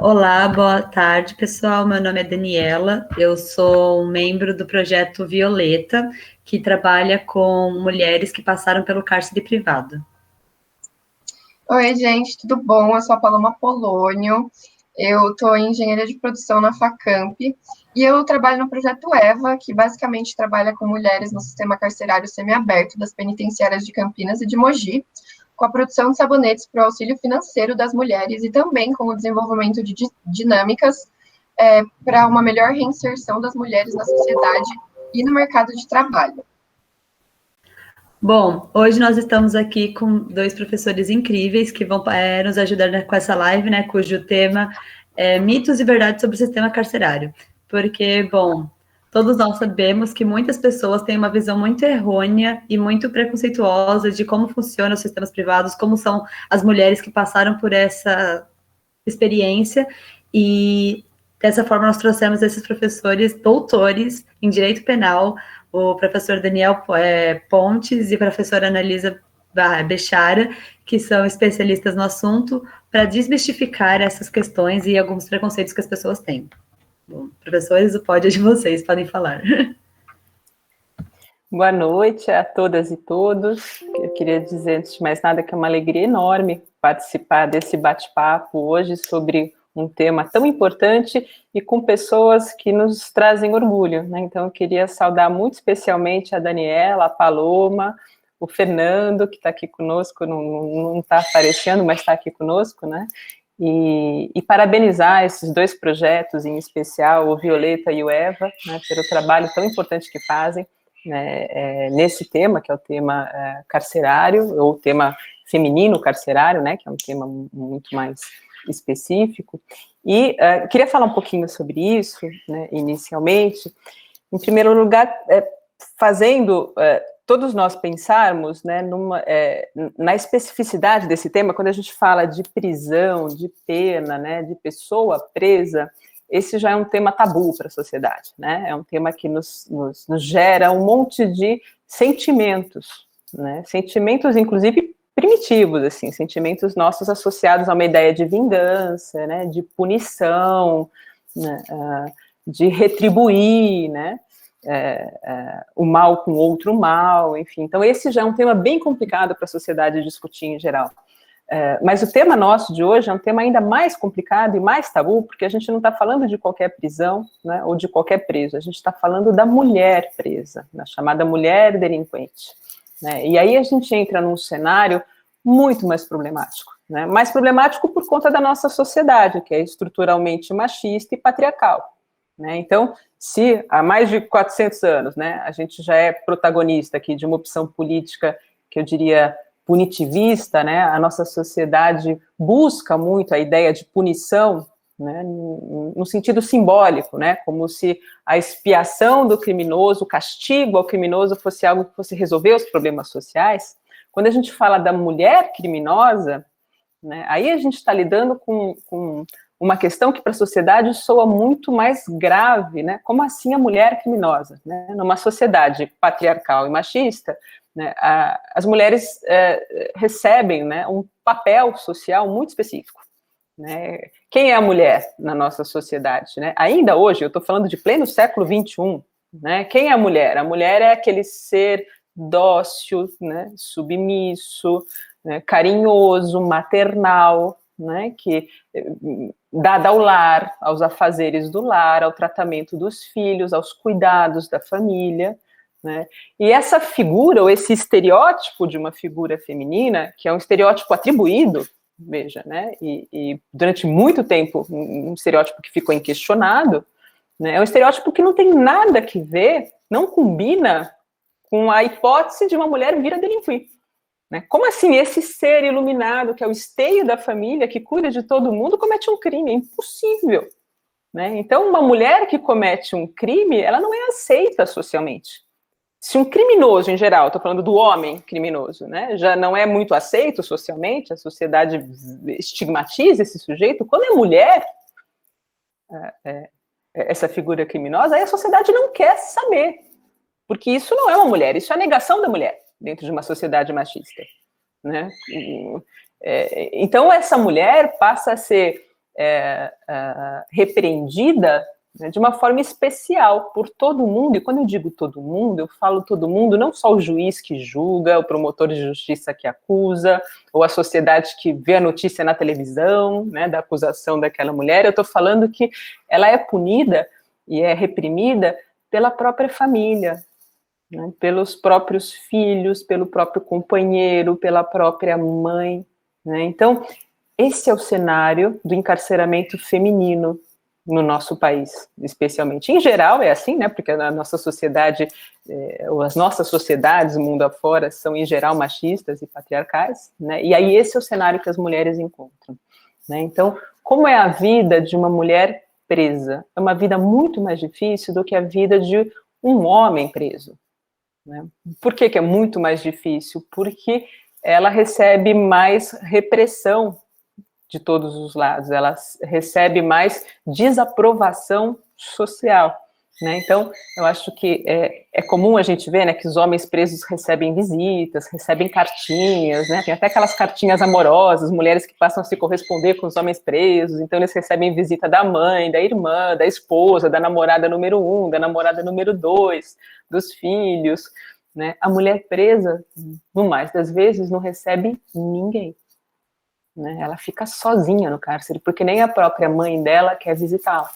Olá, boa tarde, pessoal. Meu nome é Daniela, eu sou um membro do projeto Violeta, que trabalha com mulheres que passaram pelo cárcere privado. Oi, gente, tudo bom? Eu sou a Paloma Polônio, eu estou em engenharia de produção na Facamp e eu trabalho no projeto EVA, que basicamente trabalha com mulheres no sistema carcerário semiaberto das penitenciárias de Campinas e de Mogi, com a produção de sabonetes para o auxílio financeiro das mulheres e também com o desenvolvimento de dinâmicas para uma melhor reinserção das mulheres na sociedade e no mercado de trabalho. Bom, hoje nós estamos aqui com dois professores incríveis que vão nos ajudar com essa live, né, cujo tema é mitos e verdades sobre o sistema carcerário. Porque, bom, todos nós sabemos que muitas pessoas têm uma visão muito errônea e muito preconceituosa de como funcionam os sistemas privados, como são as mulheres que passaram por essa experiência, e dessa forma nós trouxemos esses professores doutores em Direito Penal, o professor Daniel Pontes e a professora Analisa Bechara, que são especialistas no assunto, para desmistificar essas questões e alguns preconceitos que as pessoas têm. Bom, professores, o pódio é de vocês, podem falar. Boa noite a todas e todos. Eu queria dizer, antes de mais nada, que é uma alegria enorme participar desse bate-papo hoje sobre um tema tão importante e com pessoas que nos trazem orgulho, né? Então, eu queria saudar muito especialmente a Daniela, a Paloma, o Fernando, que está aqui conosco, não está aparecendo, mas está aqui conosco, né? E parabenizar esses dois projetos, em especial o Violeta e o EVA, né, pelo trabalho tão importante que fazem, né, nesse tema, que é o tema carcerário, ou o tema feminino carcerário, né, que é um tema muito mais específico. E queria falar um pouquinho sobre isso, né, inicialmente. Em primeiro lugar, fazendo todos nós pensarmos, né, na especificidade desse tema, quando a gente fala de prisão, de pena, né, de pessoa presa, esse já é um tema tabu para a sociedade, né? É um tema que nos gera um monte de sentimentos, né? Sentimentos, inclusive, primitivos, assim, sentimentos nossos associados a uma ideia de vingança, né? De punição, né? De retribuir, né? O mal com outro mal, enfim. Então, esse já é um tema bem complicado para a sociedade discutir em geral. Mas o tema nosso de hoje é um tema ainda mais complicado e mais tabu, porque a gente não está falando de qualquer prisão, né, ou de qualquer preso, a gente está falando da mulher presa, da chamada mulher delinquente, né, e aí a gente entra num cenário muito mais problemático, né, mais problemático por conta da nossa sociedade, que é estruturalmente machista e patriarcal, né, então, se há mais de 400 anos, né, a gente já é protagonista aqui de uma opção política que eu diria punitivista, né, a nossa sociedade busca muito a ideia de punição, né, no sentido simbólico, né, como se a expiação do criminoso, o castigo ao criminoso fosse algo que fosse resolver os problemas sociais. Quando a gente fala da mulher criminosa, né, aí a gente está lidando com uma questão que para a sociedade soa muito mais grave, né, como assim a mulher criminosa, né, numa sociedade patriarcal e machista, né, as mulheres recebem, né, um papel social muito específico, né? Quem é a mulher na nossa sociedade, né? Ainda hoje, eu estou falando de pleno século XXI, né? Quem é a mulher? A mulher é aquele ser dócil, né, submisso, né, carinhoso, maternal, né, que dá ao lar, aos afazeres do lar, ao tratamento dos filhos, aos cuidados da família, né? E essa figura, ou esse estereótipo de uma figura feminina, que é um estereótipo atribuído, veja, né? E durante muito tempo, um estereótipo que ficou inquestionado, né? É um estereótipo que não tem nada que ver, não combina com a hipótese de uma mulher vir a delinquir, né? Como assim esse ser iluminado, que é o esteio da família, que cuida de todo mundo, comete um crime? É impossível, né? Então, uma mulher que comete um crime, ela não é aceita socialmente. Se um criminoso, em geral, estou falando do homem criminoso, né, já não é muito aceito socialmente, a sociedade estigmatiza esse sujeito, quando é mulher, essa figura criminosa, aí a sociedade não quer saber, porque isso não é uma mulher, isso é a negação da mulher dentro de uma sociedade machista, né? Então, essa mulher passa a ser repreendida, né, de uma forma especial por todo mundo. E quando eu digo todo mundo, eu falo todo mundo, não só o juiz que julga, o promotor de justiça que acusa, ou a sociedade que vê a notícia na televisão, né, da acusação daquela mulher. Eu estou falando que ela é punida e é reprimida pela própria família, né, pelos próprios filhos, pelo próprio companheiro, pela própria mãe, né? Então, esse é o cenário do encarceramento feminino no nosso país, especialmente. Em geral é assim, né? Porque a nossa sociedade, ou as nossas sociedades, o mundo afora, são em geral machistas e patriarcais, né? E aí esse é o cenário que as mulheres encontram, né? Então, como é a vida de uma mulher presa? É uma vida muito mais difícil do que a vida de um homem preso, né? Por que é muito mais difícil? Porque ela recebe mais repressão de todos os lados, ela recebe mais desaprovação social, né? Então, eu acho que é comum a gente ver, né, que os homens presos recebem visitas, recebem cartinhas, né? Tem até aquelas cartinhas amorosas, mulheres que passam a se corresponder com os homens presos, então eles recebem visita da mãe, da irmã, da esposa, da namorada número 1, da namorada número 2, dos filhos, né? A mulher presa, no mais das vezes, não recebe ninguém, né? Ela fica sozinha no cárcere, porque nem a própria mãe dela quer visitá-la,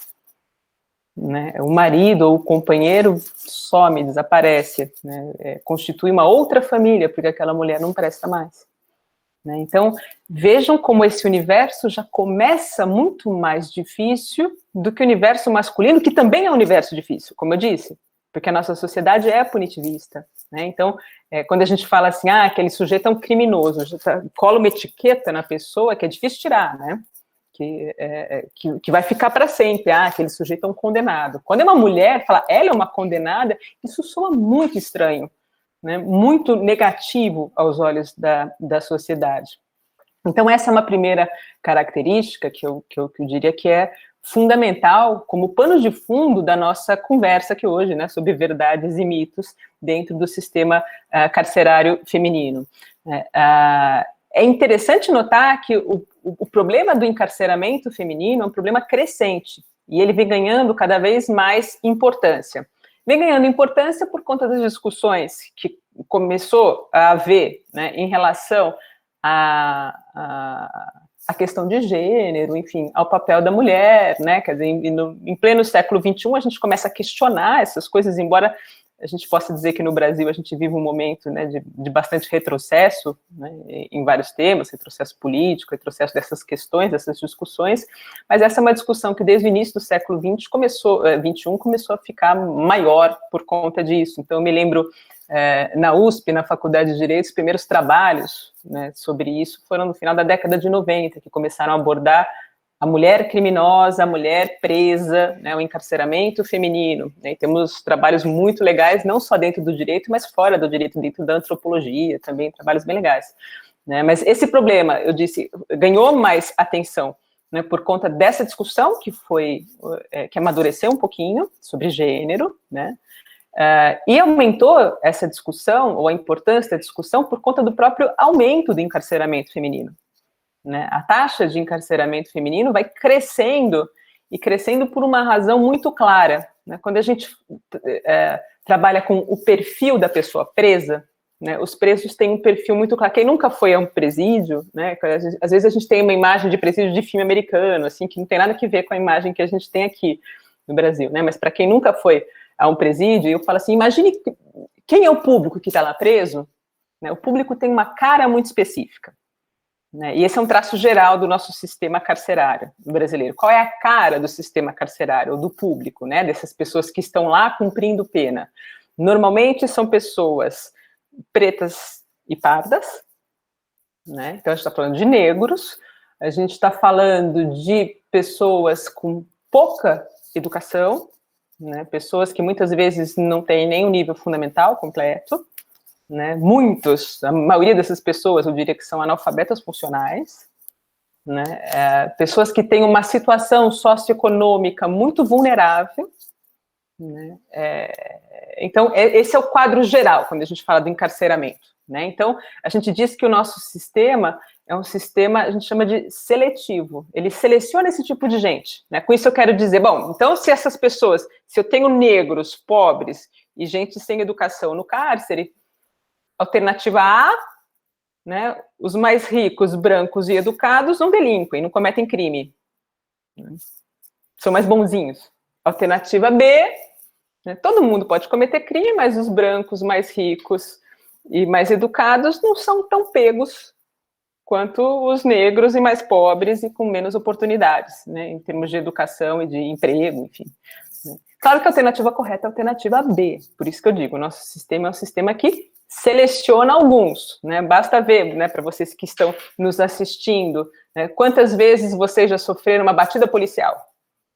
né? O marido ou o companheiro some, desaparece, né? Constitui uma outra família, porque aquela mulher não presta mais, né? Então, vejam como esse universo já começa muito mais difícil do que o universo masculino, que também é um universo difícil, como eu disse, porque a nossa sociedade é punitivista, né? Então, quando a gente fala assim, aquele sujeito é um criminoso, cola uma etiqueta na pessoa que é difícil tirar, né? Que vai ficar para sempre, aquele sujeito é um condenado. Quando é uma mulher, fala, ela é uma condenada, isso soa muito estranho, né? Muito negativo aos olhos da sociedade. Então, essa é uma primeira característica que eu diria que é fundamental como pano de fundo da nossa conversa aqui hoje, né, sobre verdades e mitos dentro do sistema carcerário feminino. É interessante notar que o problema do encarceramento feminino é um problema crescente, e ele vem ganhando cada vez mais importância. Vem ganhando importância por conta das discussões que começou a haver, né, em relação a questão de gênero, enfim, ao papel da mulher, né? Quer dizer, em pleno século XXI, a gente começa a questionar essas coisas, embora a gente possa dizer que no Brasil a gente vive um momento, né, de bastante retrocesso, né, em vários temas, retrocesso político, retrocesso dessas questões, dessas discussões, mas essa é uma discussão que desde o início do século XXI começou a ficar maior por conta disso. Então, eu me lembro, na USP, na Faculdade de Direito, os primeiros trabalhos, né, sobre isso foram no final da década de 90, que começaram a abordar a mulher criminosa, a mulher presa, né, o encarceramento feminino, né, e temos trabalhos muito legais, não só dentro do direito, mas fora do direito, dentro da antropologia, também trabalhos bem legais, né, mas esse problema, eu disse, ganhou mais atenção, né, por conta dessa discussão que amadureceu um pouquinho sobre gênero, né, e aumentou essa discussão, ou a importância da discussão, por conta do próprio aumento do encarceramento feminino, né? A taxa de encarceramento feminino vai crescendo, e crescendo por uma razão muito clara, né? Quando a gente trabalha com o perfil da pessoa presa, né, os presos têm um perfil muito claro. Quem nunca foi a um presídio, né, às vezes a gente tem uma imagem de presídio de filme americano, assim, que não tem nada a ver com a imagem que a gente tem aqui no Brasil, né? Mas para quem nunca foi a um presídio, eu falo assim, imagine quem é o público que está lá preso, né? O público tem uma cara muito específica, né? E esse é um traço geral do nosso sistema carcerário brasileiro. Qual é a cara do sistema carcerário, ou do público, né? Dessas pessoas que estão lá cumprindo pena? Normalmente são pessoas pretas e pardas, né? Então a gente está falando de negros, a gente está falando de pessoas com pouca educação, né, pessoas que muitas vezes não têm nem o nível fundamental completo, né, a maioria dessas pessoas, eu diria que são analfabetas funcionais, né, pessoas que têm uma situação socioeconômica muito vulnerável, né, então esse é o quadro geral, quando a gente fala do encarceramento, né, então a gente diz que o nosso sistema é um sistema, a gente chama de seletivo. Ele seleciona esse tipo de gente, né? Com isso eu quero dizer, bom, então se essas pessoas, se eu tenho negros, pobres e gente sem educação no cárcere, alternativa A, né, os mais ricos, brancos e educados não delinquem, não cometem crime. São mais bonzinhos. Alternativa B, né, todo mundo pode cometer crime, mas os brancos mais ricos e mais educados não são tão pegos quanto os negros e mais pobres e com menos oportunidades, né, em termos de educação e de emprego, enfim. Claro que a alternativa correta é a alternativa B, por isso que eu digo, o nosso sistema é um sistema que seleciona alguns, né, basta ver, né, para vocês que estão nos assistindo, né, quantas vezes vocês já sofreram uma batida policial,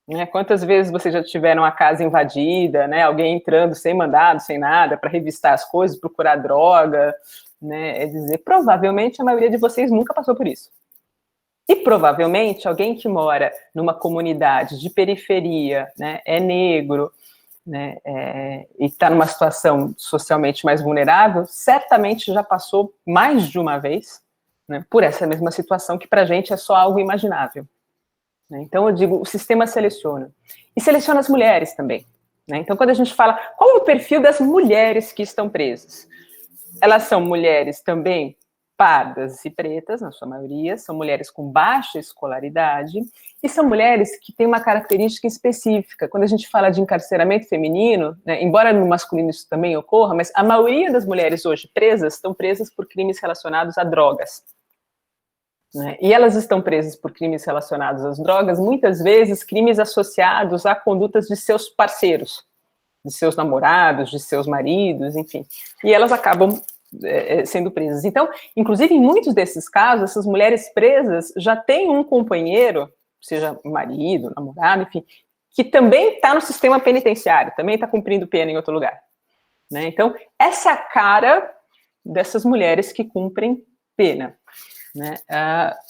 né, quantas vezes vocês já tiveram a casa invadida, né, alguém entrando sem mandado, sem nada, para revistar as coisas, procurar droga, né, é dizer, provavelmente a maioria de vocês nunca passou por isso. E provavelmente alguém que mora numa comunidade de periferia, né, é negro, né, e está numa situação socialmente mais vulnerável, certamente já passou mais de uma vez, né, por essa mesma situação que para a gente é só algo imaginável. Né? Então eu digo, o sistema seleciona. E seleciona as mulheres também. Né? Então quando a gente fala, qual é o perfil das mulheres que estão presas? Elas são mulheres também pardas e pretas, na sua maioria, são mulheres com baixa escolaridade, e são mulheres que têm uma característica específica. Quando a gente fala de encarceramento feminino, né, embora no masculino isso também ocorra, mas a maioria das mulheres hoje presas estão presas por crimes relacionados a drogas. Né, e elas estão presas por crimes relacionados às drogas, muitas vezes crimes associados a condutas de seus parceiros, de seus namorados, de seus maridos, enfim. E elas acabam sendo presas. Então, inclusive, em muitos desses casos, essas mulheres presas já têm um companheiro, seja marido, namorado, enfim, que também está no sistema penitenciário, também está cumprindo pena em outro lugar. Né? Então, essa é a cara dessas mulheres que cumprem pena. Né?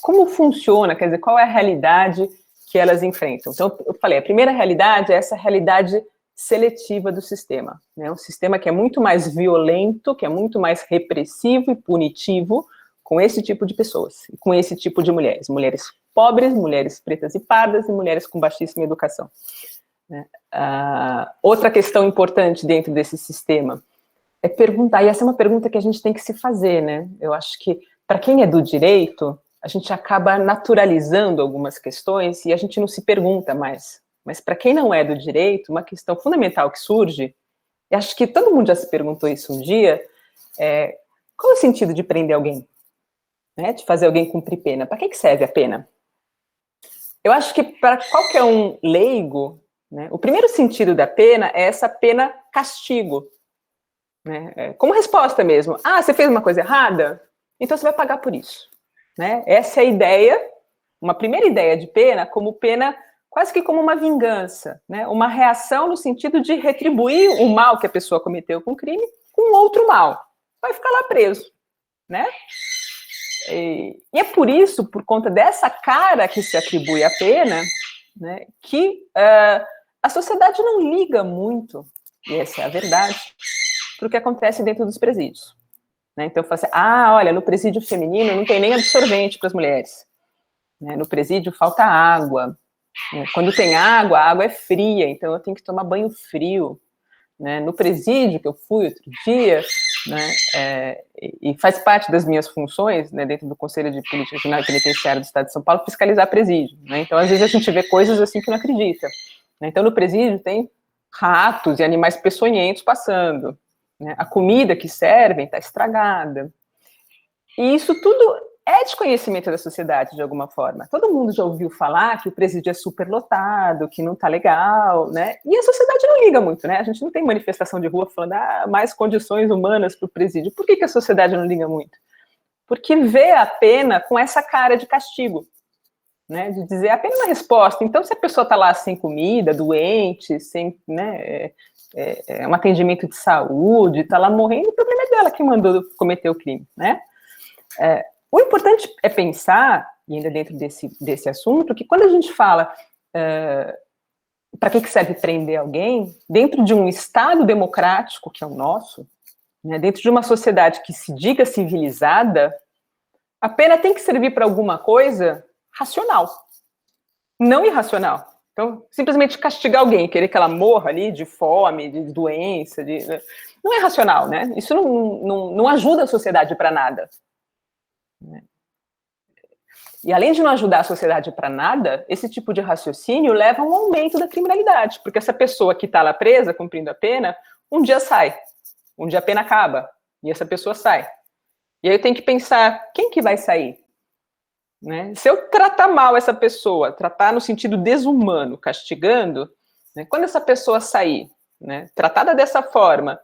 Como funciona, quer dizer, qual é a realidade que elas enfrentam? Então, eu falei, a primeira realidade é essa realidade seletiva do sistema, né? Um sistema que é muito mais violento, que é muito mais repressivo e punitivo com esse tipo de pessoas, com esse tipo de mulheres, mulheres pobres, mulheres pretas e pardas e mulheres com baixíssima educação. Né? Outra questão importante dentro desse sistema é perguntar, e essa é uma pergunta que a gente tem que se fazer, né? Eu acho que para quem é do direito, a gente acaba naturalizando algumas questões e a gente não se pergunta mais. Mas para quem não é do direito, uma questão fundamental que surge, e acho que todo mundo já se perguntou isso um dia, qual é o sentido de prender alguém? Né? De fazer alguém cumprir pena? Para que serve a pena? Eu acho que para qualquer um leigo, né, o primeiro sentido da pena é essa pena castigo. Né? Como resposta mesmo. Você fez uma coisa errada? Então você vai pagar por isso. Né? Essa é a ideia, uma primeira ideia de pena, como pena quase que como uma vingança, né? Uma reação no sentido de retribuir o mal que a pessoa cometeu com o crime com outro mal. Vai ficar lá preso, né? E é por isso, por conta dessa cara que se atribui à pena, né, que a sociedade não liga muito, e essa é a verdade, para o que acontece dentro dos presídios. Né? Então, eu falo assim, olha, no presídio feminino não tem nem absorvente para as mulheres. Né? No presídio falta água. Quando tem água, a água é fria, então eu tenho que tomar banho frio. Né? No presídio que eu fui outro dia, né, e faz parte das minhas funções, né, dentro do Conselho de Política Penitenciária do Estado de São Paulo, fiscalizar presídio. Né? Então, às vezes, a gente vê coisas assim que não acredita. Né? Então, no presídio tem ratos e animais peçonhentos passando. Né? A comida que servem está estragada. E isso tudo é desconhecimento da sociedade, de alguma forma. Todo mundo já ouviu falar que o presídio é superlotado, que não está legal, né? E a sociedade não liga muito, né? A gente não tem manifestação de rua falando mais condições humanas para o presídio. Por que a sociedade não liga muito? Porque vê a pena com essa cara de castigo, né? De dizer, a pena é uma resposta. Então, se a pessoa está lá sem comida, doente, sem, né, um atendimento de saúde, está lá morrendo, o problema é dela que mandou cometer o crime, né? O importante é pensar, e ainda dentro desse assunto, que quando a gente fala para que serve prender alguém, dentro de um Estado democrático, que é o nosso, né, dentro de uma sociedade que se diga civilizada, A pena tem que servir para alguma coisa racional, não irracional. Então, simplesmente castigar alguém, querer que ela morra ali de fome, de doença, não é racional, né? Isso não ajuda a sociedade para nada. E além de não ajudar a sociedade para nada, esse tipo de raciocínio leva a um aumento da criminalidade, porque essa pessoa que está lá presa, cumprindo a pena, um dia sai, um dia a pena acaba, e essa pessoa sai. E aí eu tenho que pensar, quem que vai sair? Né? Se eu tratar mal essa pessoa, tratar no sentido desumano, castigando, né, quando essa pessoa sair, né, tratada dessa forma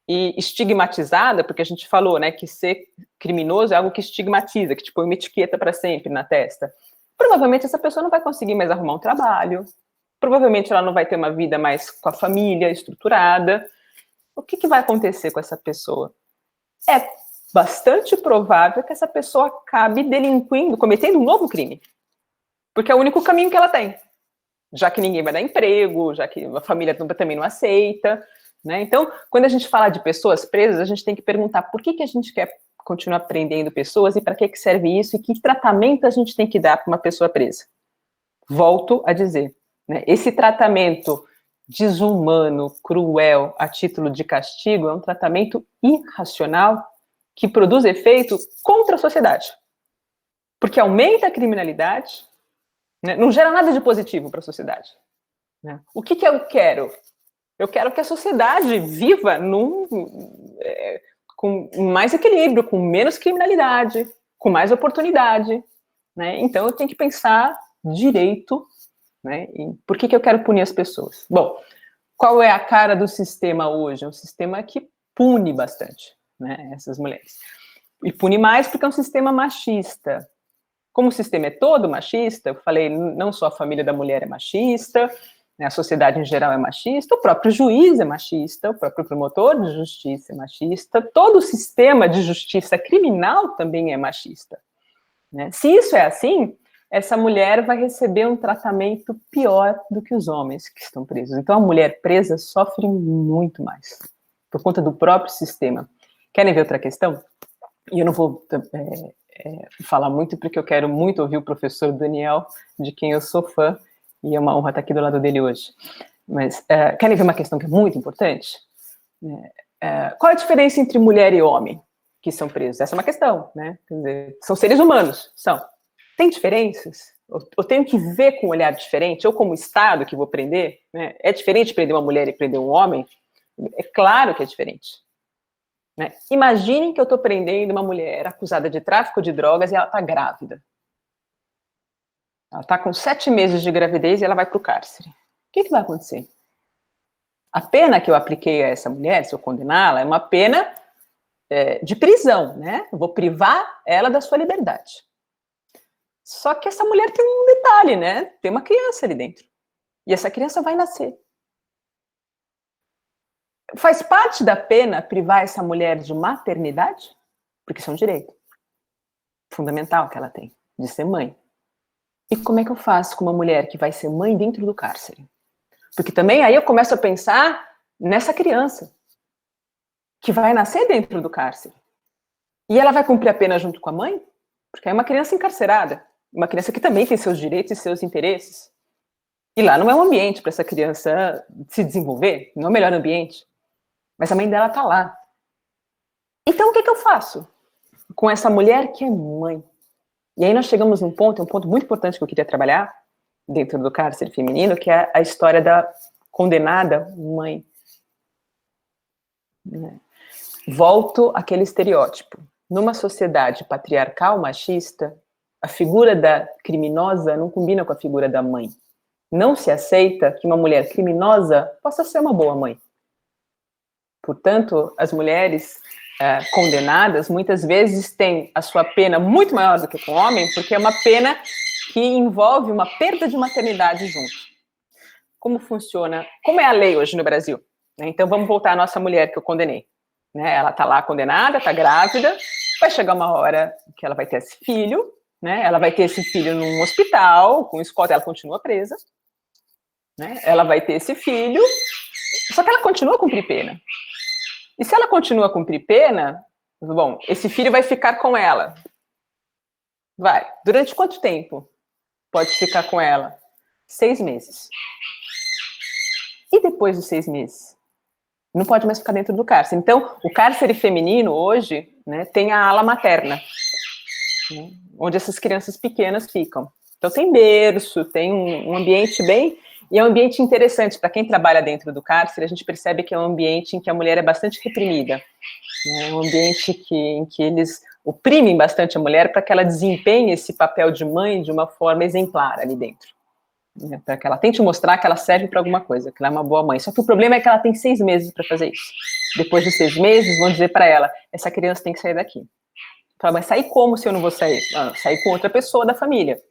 e estigmatizada, porque a gente falou, né, que ser criminoso é algo que estigmatiza, que te põe uma etiqueta para sempre na testa, provavelmente essa pessoa não vai conseguir mais arrumar um trabalho, provavelmente ela não vai ter uma vida mais com a família estruturada. O que vai acontecer com essa pessoa? É bastante provável que essa pessoa acabe delinquindo, cometendo um novo crime. Porque é o único caminho que ela tem. Já que ninguém vai dar emprego, já que a família também não aceita, né? Então, quando a gente fala de pessoas presas, a gente tem que perguntar por que a gente quer continuar prendendo pessoas e para que serve isso e que tratamento a gente tem que dar para uma pessoa presa. Volto a dizer, né? Esse tratamento desumano, cruel, a título de castigo, é um tratamento irracional que produz efeito contra a sociedade. Porque aumenta a criminalidade, né, não gera nada de positivo para a sociedade. Né? O que eu quero? Eu quero que a sociedade viva com mais equilíbrio, com menos criminalidade, com mais oportunidade. Né? Então, eu tenho que pensar direito, né, em por que eu quero punir as pessoas. Bom, qual é a cara do sistema hoje? É um sistema que pune bastante, né, essas mulheres. E pune mais porque é um sistema machista. Como o sistema é todo machista, eu falei, não só a família da mulher é machista, né, a sociedade em geral é machista, o próprio juiz é machista, o próprio promotor de justiça é machista, todo o sistema de justiça criminal também é machista. Né? Se isso é assim, essa mulher vai receber um tratamento pior do que os homens que estão presos. Então, a mulher presa sofre muito mais, por conta do próprio sistema. Querem ver outra questão? E eu não vou falar muito, porque eu quero muito ouvir o professor Daniel, de quem eu sou fã, e é uma honra estar aqui do lado dele hoje. Mas querem ver uma questão que é muito importante? Qual é a diferença entre mulher e homem que são presos? Essa é uma questão, né? Quer dizer, são seres humanos, são. Tem diferenças? Eu tenho que ver com um olhar diferente? Eu, como Estado, que vou prender, né? É diferente prender uma mulher e prender um homem? É claro que é diferente. Né? Imaginem que eu estou prendendo uma mulher acusada de tráfico de drogas e ela está grávida. Ela está com 7 meses de gravidez e ela vai para o cárcere. O que vai acontecer? A pena que eu apliquei a essa mulher, se eu condená-la, é uma pena de prisão, né? Eu vou privar ela da sua liberdade. Só que essa mulher tem um detalhe, né? Tem uma criança ali dentro. E essa criança vai nascer. Faz parte da pena privar essa mulher de maternidade? Porque isso é um direito fundamental que ela tem, de ser mãe. E como é que eu faço com uma mulher que vai ser mãe dentro do cárcere? Porque também aí eu começo a pensar nessa criança que vai nascer dentro do cárcere. E ela vai cumprir a pena junto com a mãe? Porque é uma criança encarcerada. Uma criança que também tem seus direitos e seus interesses. E lá não é um ambiente para essa criança se desenvolver, não é o melhor ambiente. Mas a mãe dela está lá. Então, o que eu faço com essa mulher que é mãe? E aí nós chegamos num ponto, um ponto muito importante que eu queria trabalhar dentro do cárcere feminino, que é a história da condenada mãe. Volto àquele estereótipo. Numa sociedade patriarcal machista, a figura da criminosa não combina com a figura da mãe. Não se aceita que uma mulher criminosa possa ser uma boa mãe. Portanto, as mulheres condenadas muitas vezes têm a sua pena muito maior do que com o homem, porque é uma pena que envolve uma perda de maternidade junto. Como funciona? Como é a lei hoje no Brasil? Então, vamos voltar à nossa mulher que eu condenei. Ela está lá condenada, está grávida, vai chegar uma hora que ela vai ter esse filho, ela vai ter esse filho num hospital, com escolta, ela continua presa, ela vai ter esse filho, só que ela continua a cumprir pena. E se ela continua a cumprir pena, bom, esse filho vai ficar com ela. Vai. Durante quanto tempo pode ficar com ela? 6 meses. E depois dos 6 meses? Não pode mais ficar dentro do cárcere. Então, o cárcere feminino hoje, né, tem a ala materna, né, onde essas crianças pequenas ficam. Então, tem berço, tem um ambiente bem... E é um ambiente interessante. Para quem trabalha dentro do cárcere, a gente percebe que é um ambiente em que a mulher é bastante reprimida. Né, é um ambiente em que eles oprimem bastante a mulher para que ela desempenhe esse papel de mãe de uma forma exemplar ali dentro. Né, para que ela tente mostrar que ela serve para alguma coisa, que ela é uma boa mãe. Só que o problema é que ela tem 6 meses para fazer isso. Depois de 6 meses, vão dizer para ela, essa criança tem que sair daqui. Fala, mas sair como se eu não vou sair? Ah, sair com outra pessoa da família.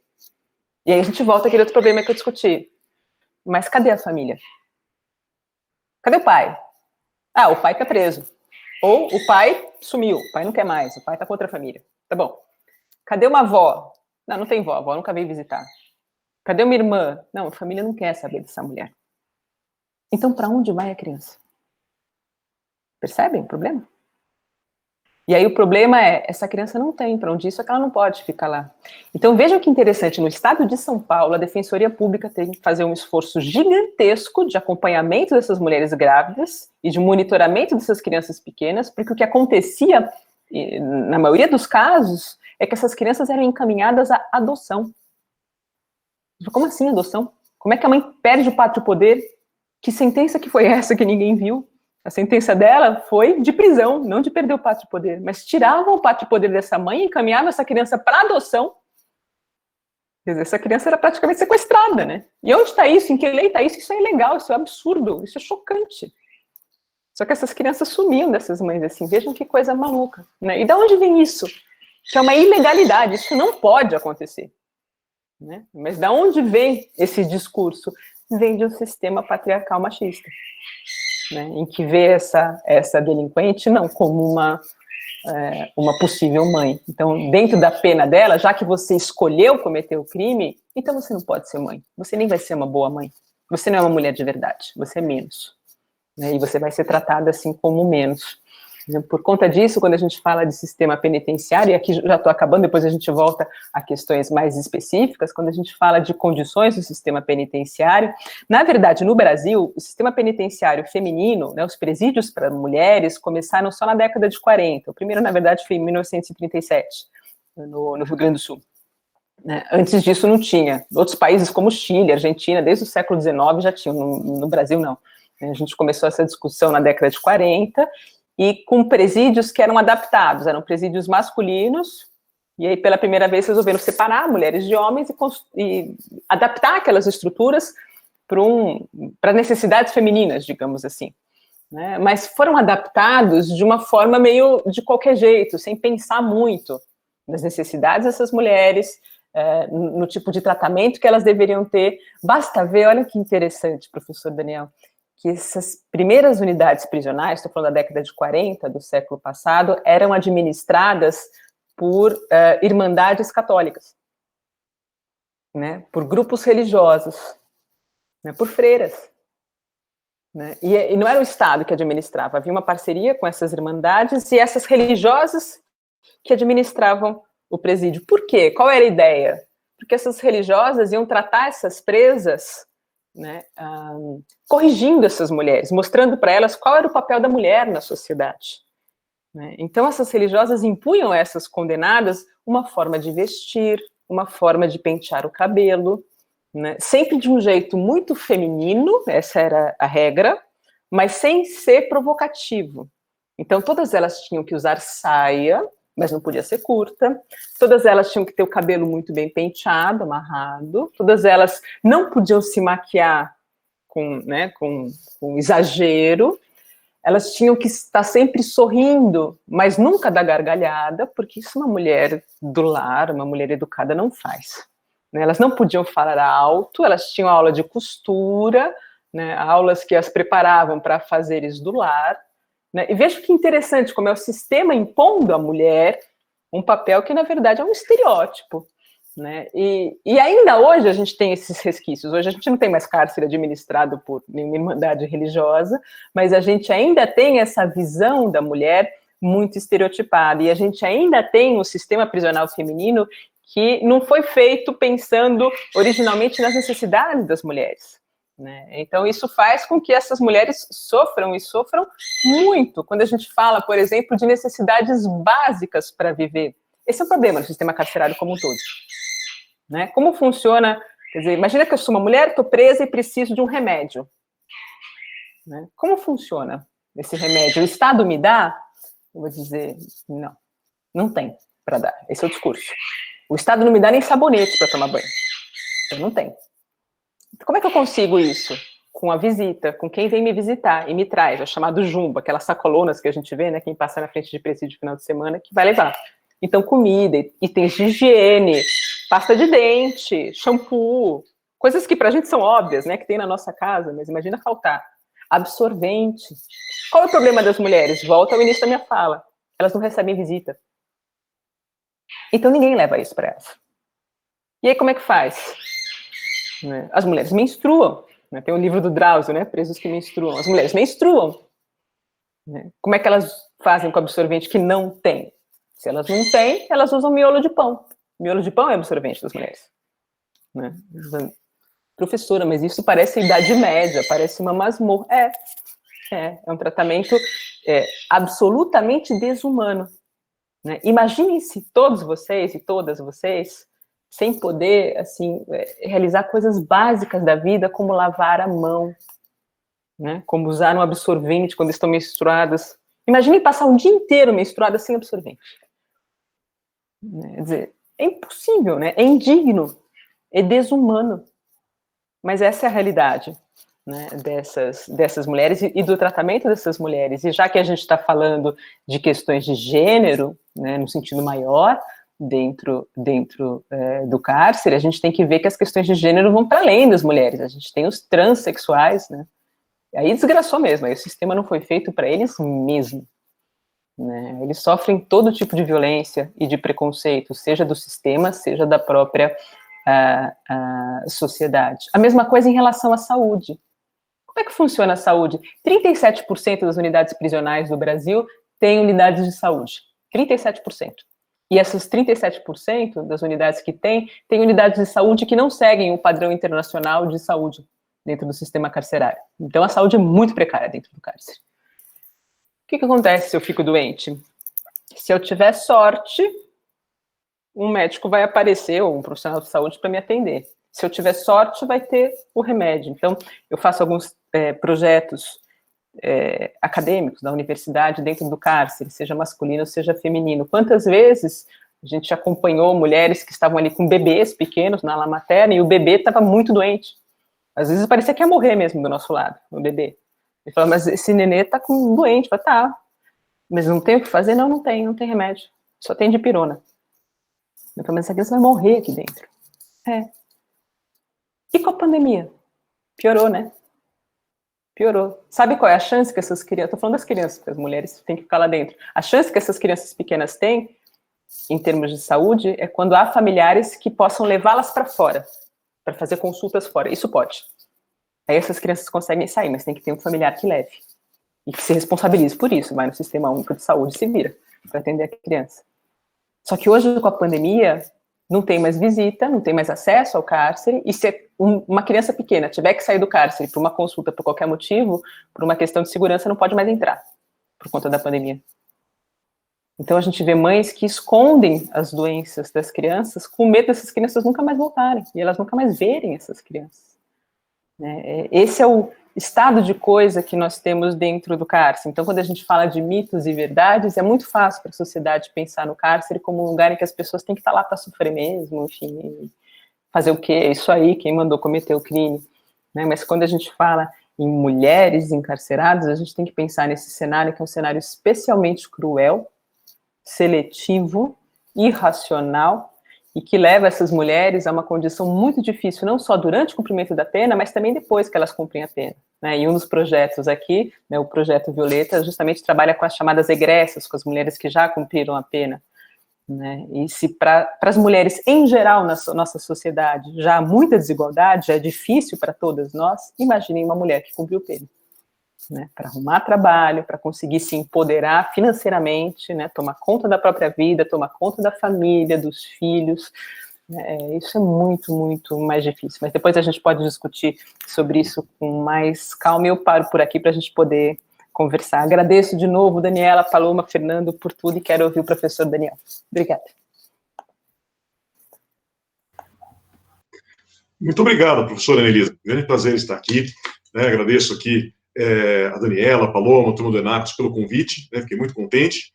E aí a gente volta àquele outro problema que eu discuti. Mas cadê a família? Cadê o pai? Ah, o pai tá preso. Ou o pai sumiu, o pai não quer mais, o pai tá com outra família. Tá bom. Cadê uma avó? Não, não tem vó, a avó nunca veio visitar. Cadê uma irmã? Não, a família não quer saber dessa mulher. Então, para onde vai a criança? Percebem o problema? E aí o problema é, essa criança não tem para onde ir, só que ela não pode ficar lá. Então, vejam que interessante, no estado de São Paulo, a Defensoria Pública tem que fazer um esforço gigantesco de acompanhamento dessas mulheres grávidas e de monitoramento dessas crianças pequenas, porque o que acontecia, na maioria dos casos, é que essas crianças eram encaminhadas à adoção. Como assim adoção? Como é que a mãe perde o pátrio poder? Que sentença que foi essa que ninguém viu? A sentença dela foi de prisão, não de perder o pátrio poder, mas tiravam o pátrio poder dessa mãe e encaminhavam essa criança para adoção. Quer dizer, essa criança era praticamente sequestrada, né? E onde está isso? Em que lei está isso? Isso é ilegal, isso é absurdo, isso é chocante. Só que essas crianças sumiam dessas mães assim, vejam que coisa maluca, né? E de onde vem isso? Que é uma ilegalidade, isso não pode acontecer. Né? Mas da onde vem esse discurso? Vem de um sistema patriarcal machista, né? Em que vê essa delinquente não como uma possível mãe. Então, dentro da pena dela, já que você escolheu cometer o crime, então você não pode ser mãe. Você nem vai ser uma boa mãe. Você não é uma mulher de verdade. Você é menos. Né? E você vai ser tratada assim como menos. Por conta disso, quando a gente fala de sistema penitenciário, e aqui já estou acabando, depois a gente volta a questões mais específicas, quando a gente fala de condições do sistema penitenciário, na verdade, no Brasil, o sistema penitenciário feminino, né, os presídios para mulheres, começaram só na década de 40. O primeiro, na verdade, foi em 1937, no Rio Grande do Sul. Né? Antes disso, não tinha. Outros países como Chile, Argentina, desde o século XIX já tinham, no Brasil não. A gente começou essa discussão na década de 40, e com presídios que eram adaptados, eram presídios masculinos, e aí pela primeira vez resolveram separar mulheres de homens e adaptar aquelas estruturas para necessidades femininas, digamos assim. Né? Mas foram adaptados de uma forma meio de qualquer jeito, sem pensar muito nas necessidades dessas mulheres, no tipo de tratamento que elas deveriam ter. Basta ver, olha que interessante, professor Daniel, que essas primeiras unidades prisionais, estou falando da década de 40 do século passado, eram administradas por irmandades católicas, né, por grupos religiosos, né, por freiras. Né, e não era o Estado que administrava, havia uma parceria com essas irmandades e essas religiosas que administravam o presídio. Por quê? Qual era a ideia? Porque essas religiosas iam tratar essas presas, né, corrigindo essas mulheres, mostrando para elas qual era o papel da mulher na sociedade. Né? Então, essas religiosas impunham a essas condenadas uma forma de vestir, uma forma de pentear o cabelo, né? Sempre de um jeito muito feminino, essa era a regra, mas sem ser provocativo. Então, todas elas tinham que usar saia, mas não podia ser curta, todas elas tinham que ter o cabelo muito bem penteado, amarrado, todas elas não podiam se maquiar com exagero, elas tinham que estar sempre sorrindo, mas nunca dar gargalhada, porque isso uma mulher do lar, uma mulher educada não faz. Né? Elas não podiam falar alto, elas tinham aula de costura, né, aulas que as preparavam para afazeres do lar. Né? E veja que interessante como é o sistema impondo à mulher um papel que, na verdade, é um estereótipo. Né? E ainda hoje a gente tem esses resquícios. Hoje a gente não tem mais cárcere administrado por nenhuma irmandade religiosa, mas a gente ainda tem essa visão da mulher muito estereotipada. E a gente ainda tem um sistema prisional feminino que não foi feito pensando originalmente nas necessidades das mulheres, né? Então, isso faz com que essas mulheres sofram, e sofram muito, quando a gente fala, por exemplo, de necessidades básicas para viver. Esse é o problema do sistema carcerário como um todo, né? Como funciona? Quer dizer, imagina que eu sou uma mulher, estou presa e preciso de um remédio, né? Como funciona esse remédio? O Estado me dá? Eu vou dizer, não, não tem para dar. Esse é o discurso. O Estado não me dá nem sabonete para tomar banho. Eu não tenho. Como é que eu consigo isso? Com a visita, com quem vem me visitar e me traz, é o chamado jumbo, aquelas sacolonas que a gente vê, né, quem passa na frente de presídio no final de semana, que vai levar. Então, comida, itens de higiene, pasta de dente, shampoo, coisas que pra gente são óbvias, né, que tem na nossa casa, mas imagina faltar. Absorvente. Qual é o problema das mulheres? Volta ao início da minha fala. Elas não recebem visita. Então, ninguém leva isso para elas. E aí, como é que faz? As mulheres menstruam. Né? Tem um livro do Drauzio, né? Presos que menstruam. As mulheres menstruam. Né? Como é que elas fazem com absorvente que não tem? Se elas não têm, elas usam miolo de pão. Miolo de pão é absorvente das mulheres. Né? Professora, mas isso parece Idade Média, parece uma masmorra. É um tratamento absolutamente desumano. Né? Imaginem se todos vocês e todas vocês, sem poder, assim, realizar coisas básicas da vida, como lavar a mão, né? Como usar um absorvente quando estão menstruadas. Imaginem passar um dia inteiro menstruada sem absorvente. Quer dizer, é impossível, né? É indigno, é desumano. Mas essa é a realidade, né, dessas mulheres e do tratamento dessas mulheres. E já que a gente está falando de questões de gênero, né, no sentido maior, dentro do cárcere, a gente tem que ver que as questões de gênero vão para além das mulheres. A gente tem os transexuais, né? Aí desgraçou mesmo, aí o sistema não foi feito para eles mesmo. Né? Eles sofrem todo tipo de violência e de preconceito, seja do sistema, seja da própria a sociedade. A mesma coisa em relação à saúde. Como é que funciona a saúde? 37% das unidades prisionais do Brasil têm unidades de saúde. 37%. E essas 37% das unidades que têm unidades de saúde que não seguem o padrão internacional de saúde dentro do sistema carcerário. Então, a saúde é muito precária dentro do cárcere. O que acontece se eu fico doente? Se eu tiver sorte, um médico vai aparecer, ou um profissional de saúde, para me atender. Se eu tiver sorte, vai ter o remédio. Então, eu faço alguns projetos acadêmicos da universidade dentro do cárcere, seja masculino, seja feminino. Quantas vezes a gente acompanhou mulheres que estavam ali com bebês pequenos na ala materna e o bebê estava muito doente. Às vezes parecia que ia morrer mesmo do nosso lado, o bebê. Ele fala, mas esse nenê tá com doente. Eu falo, tá, mas não tem o que fazer? Não tem remédio. Só tem dipirona. Eu falo, mas essa criança vai morrer aqui dentro. E com a pandemia? Piorou, né? Piorou. Sabe qual é a chance que essas crianças... Tô falando das crianças, porque as mulheres têm que ficar lá dentro. A chance que essas crianças pequenas têm, em termos de saúde, é quando há familiares que possam levá-las para fora, para fazer consultas fora. Isso pode. Aí essas crianças conseguem sair, mas tem que ter um familiar que leve. E que se responsabilize por isso. Vai no Sistema Único de Saúde e se vira para atender a criança. Só que hoje, com a pandemia, não tem mais visita, não tem mais acesso ao cárcere, e se uma criança pequena tiver que sair do cárcere para uma consulta por qualquer motivo, por uma questão de segurança, não pode mais entrar, por conta da pandemia. Então a gente vê mães que escondem as doenças das crianças com medo dessas crianças nunca mais voltarem, e elas nunca mais verem essas crianças. Esse é o estado de coisa que nós temos dentro do cárcere. Então, quando a gente fala de mitos e verdades, é muito fácil para a sociedade pensar no cárcere como um lugar em que as pessoas têm que estar lá para sofrer mesmo, enfim, fazer o quê? É isso aí, quem mandou cometer o crime. Né? Mas quando a gente fala em mulheres encarceradas, a gente tem que pensar nesse cenário, que é um cenário especialmente cruel, seletivo, irracional, e que leva essas mulheres a uma condição muito difícil, não só durante o cumprimento da pena, mas também depois que elas cumprem a pena. Né? E um dos projetos aqui, né, o Projeto Violeta, justamente trabalha com as chamadas egressas, com as mulheres que já cumpriram a pena. Né? E se para as mulheres em geral na nossa sociedade já há muita desigualdade, já é difícil para todas nós, imaginem uma mulher que cumpriu pena. Né, para arrumar trabalho, para conseguir se empoderar financeiramente, né, tomar conta da própria vida, tomar conta da família, dos filhos, Isso é muito, muito mais difícil. Mas depois a gente pode discutir sobre isso com mais calma. Eu paro por aqui para a gente poder conversar. Agradeço de novo, Daniela, Paloma, Fernando, por tudo e quero ouvir o professor Daniel. Obrigada. Muito obrigado, professora Anelisa. Grande prazer estar aqui. Agradeço aqui a Daniela, a Paloma, o turma do Enapos pelo convite. Fiquei muito contente.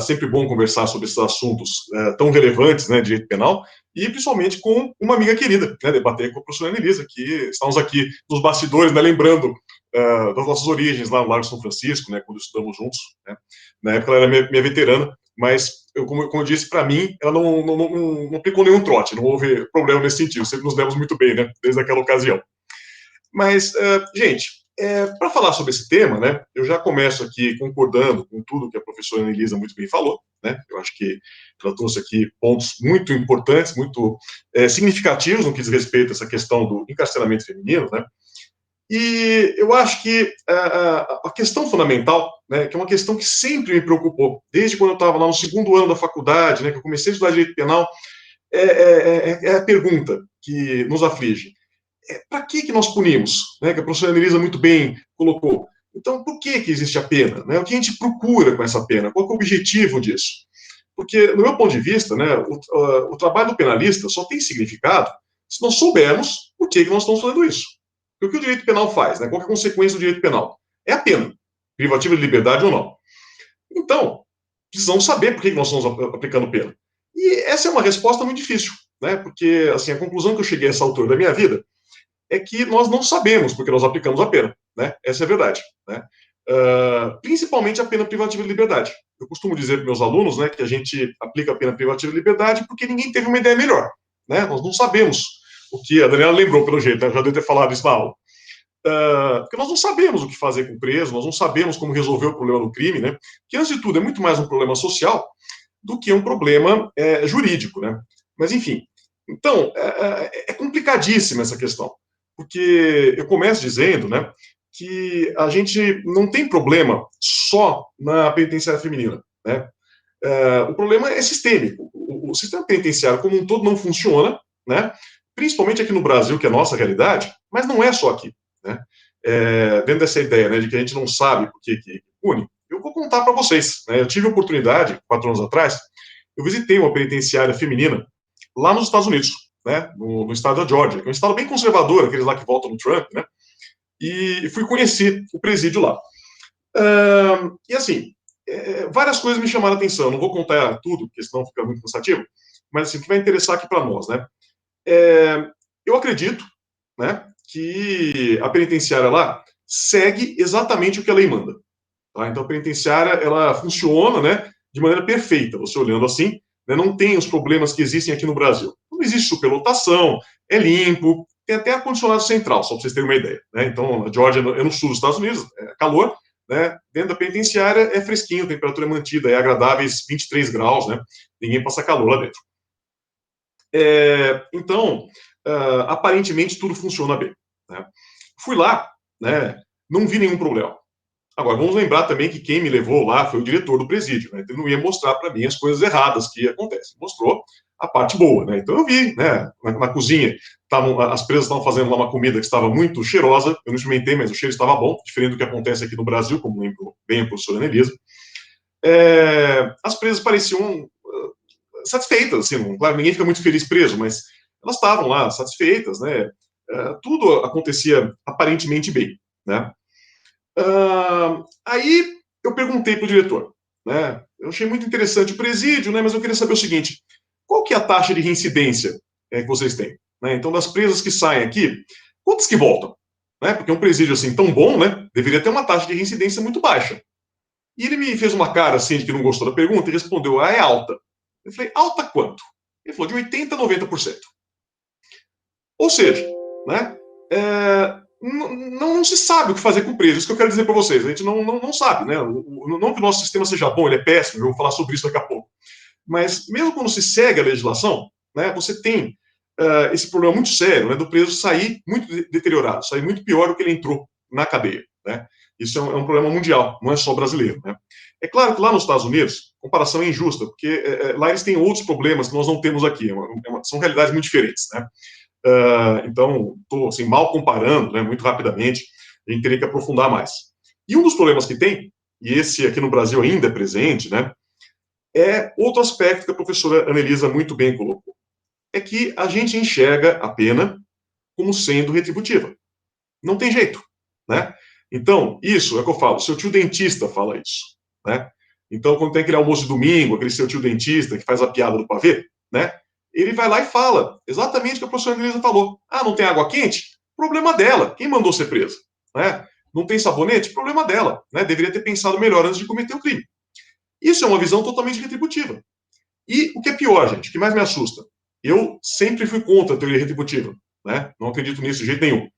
Sempre bom conversar sobre esses assuntos tão relevantes, de direito penal, e principalmente com uma amiga querida, debater com a professora Anelisa, que estamos aqui nos bastidores, lembrando das nossas origens lá no Largo São Francisco, quando estudamos juntos. Na época ela era minha veterana, mas, como eu disse, para mim, ela não aplicou nenhum trote, não houve problema nesse sentido, sempre nos demos muito bem, desde aquela ocasião. Mas, gente, para falar sobre esse tema, eu já começo aqui concordando com tudo que a professora Anelisa muito bem falou, eu acho que ela trouxe aqui pontos muito importantes, muito significativos no que diz respeito a essa questão do encarceramento feminino, E eu acho que a questão fundamental, que é uma questão que sempre me preocupou, desde quando eu estava lá no segundo ano da faculdade, que eu comecei a estudar direito penal, é a pergunta que nos aflige. Para que nós punimos? Que a professora Anelisa muito bem colocou. Então, por que existe a pena? O que a gente procura com essa pena? Qual é o objetivo disso? Porque, no meu ponto de vista, o trabalho do penalista só tem significado se nós soubermos por que nós estamos fazendo isso. Porque o que o direito penal faz? Qual é a consequência do direito penal? É a pena, privativa de liberdade ou não. Então, precisamos saber por que nós estamos aplicando pena. E essa é uma resposta muito difícil, porque assim, a conclusão que eu cheguei a essa altura da minha vida é que nós não sabemos porque nós aplicamos a pena. Essa é a verdade. Principalmente a pena privativa de liberdade. Eu costumo dizer para meus alunos que a gente aplica a pena privativa de liberdade porque ninguém teve uma ideia melhor. Nós não sabemos o que a Daniela lembrou, pelo jeito, já deve ter falado isso na aula. Porque nós não sabemos o que fazer com o preso, nós não sabemos como resolver o problema do crime, que, antes de tudo, é muito mais um problema social do que um problema jurídico. Mas, enfim, então, é complicadíssima essa questão, porque eu começo dizendo que a gente não tem problema só na penitenciária feminina. O problema é sistêmico. O sistema penitenciário como um todo não funciona, principalmente aqui no Brasil, que é a nossa realidade, mas não é só aqui. Dentro dessa ideia de que a gente não sabe por que pune, eu vou contar para vocês. Eu tive a oportunidade, 4 anos atrás, eu visitei uma penitenciária feminina lá nos Estados Unidos, no estado da Georgia, que é um estado bem conservador, aqueles lá que votam no Trump, e fui conhecer o presídio lá. E assim, várias coisas me chamaram a atenção, não vou contar tudo, porque senão fica muito cansativo, mas assim, o que vai interessar aqui para nós, eu acredito, que a penitenciária lá segue exatamente o que a lei manda. Então, a penitenciária, ela funciona, de maneira perfeita, você olhando assim, não tem os problemas que existem aqui no Brasil. Não existe superlotação, é limpo, tem até ar-condicionado central, só para vocês terem uma ideia. Então, a Georgia é no sul dos Estados Unidos, é calor, dentro da penitenciária é fresquinho, a temperatura é mantida, é agradáveis 23 graus, ninguém passa calor lá dentro. Então, aparentemente tudo funciona bem. Fui lá, não vi nenhum problema. Agora, vamos lembrar também que quem me levou lá foi o diretor do presídio, então ele não ia mostrar para mim as coisas erradas que acontecem, mostrou a parte boa, então eu vi, na cozinha, as presas estavam fazendo lá uma comida que estava muito cheirosa, eu não experimentei, mas o cheiro estava bom, diferente do que acontece aqui no Brasil, como lembrou bem a professora Anelisa. As presas pareciam satisfeitas, assim, claro, ninguém fica muito feliz preso, mas elas estavam lá satisfeitas, tudo acontecia aparentemente bem, Aí eu perguntei para o diretor, eu achei muito interessante o presídio, mas eu queria saber o seguinte, qual que é a taxa de reincidência que vocês têm? Então, das presas que saem aqui, quantas que voltam? Porque um presídio assim tão bom, deveria ter uma taxa de reincidência muito baixa. E ele me fez uma cara assim de que não gostou da pergunta e respondeu, é alta. Eu falei, alta quanto? Ele falou, de 80% a 90%. Ou seja, não se sabe o que fazer com o preso. Isso que eu quero dizer para vocês. A gente não sabe, Não que o nosso sistema seja bom, ele é péssimo, eu vou falar sobre isso daqui a pouco. Mas mesmo quando se segue a legislação, você tem esse problema muito sério, do preso sair muito deteriorado, sair muito pior do que ele entrou na cadeia, Isso é um problema mundial, não é só brasileiro, É claro que lá nos Estados Unidos, comparação é injusta, porque lá eles têm outros problemas que nós não temos aqui, são realidades muito diferentes, né? Então, estou assim, mal comparando, né, muito rapidamente, a gente teria que aprofundar mais. E um dos problemas que tem, e esse aqui no Brasil ainda é presente, né, é outro aspecto que a professora Anelisa muito bem colocou, é que a gente enxerga a pena como sendo retributiva. Não tem jeito, né? Então, isso é o que eu falo, seu tio dentista fala isso, né? Então, quando tem aquele almoço de domingo, aquele seu tio dentista que faz a piada do pavê, né? Ele vai lá e fala exatamente o que a professora Anelisa falou. Ah, não tem água quente? Problema dela. Quem mandou ser presa? Né? Não tem sabonete? Problema dela. Né? Deveria ter pensado melhor antes de cometer o crime. Isso é uma visão totalmente retributiva. E o que é pior, gente, o que mais me assusta? Eu sempre fui contra a teoria retributiva. Né? Não acredito nisso de jeito nenhum.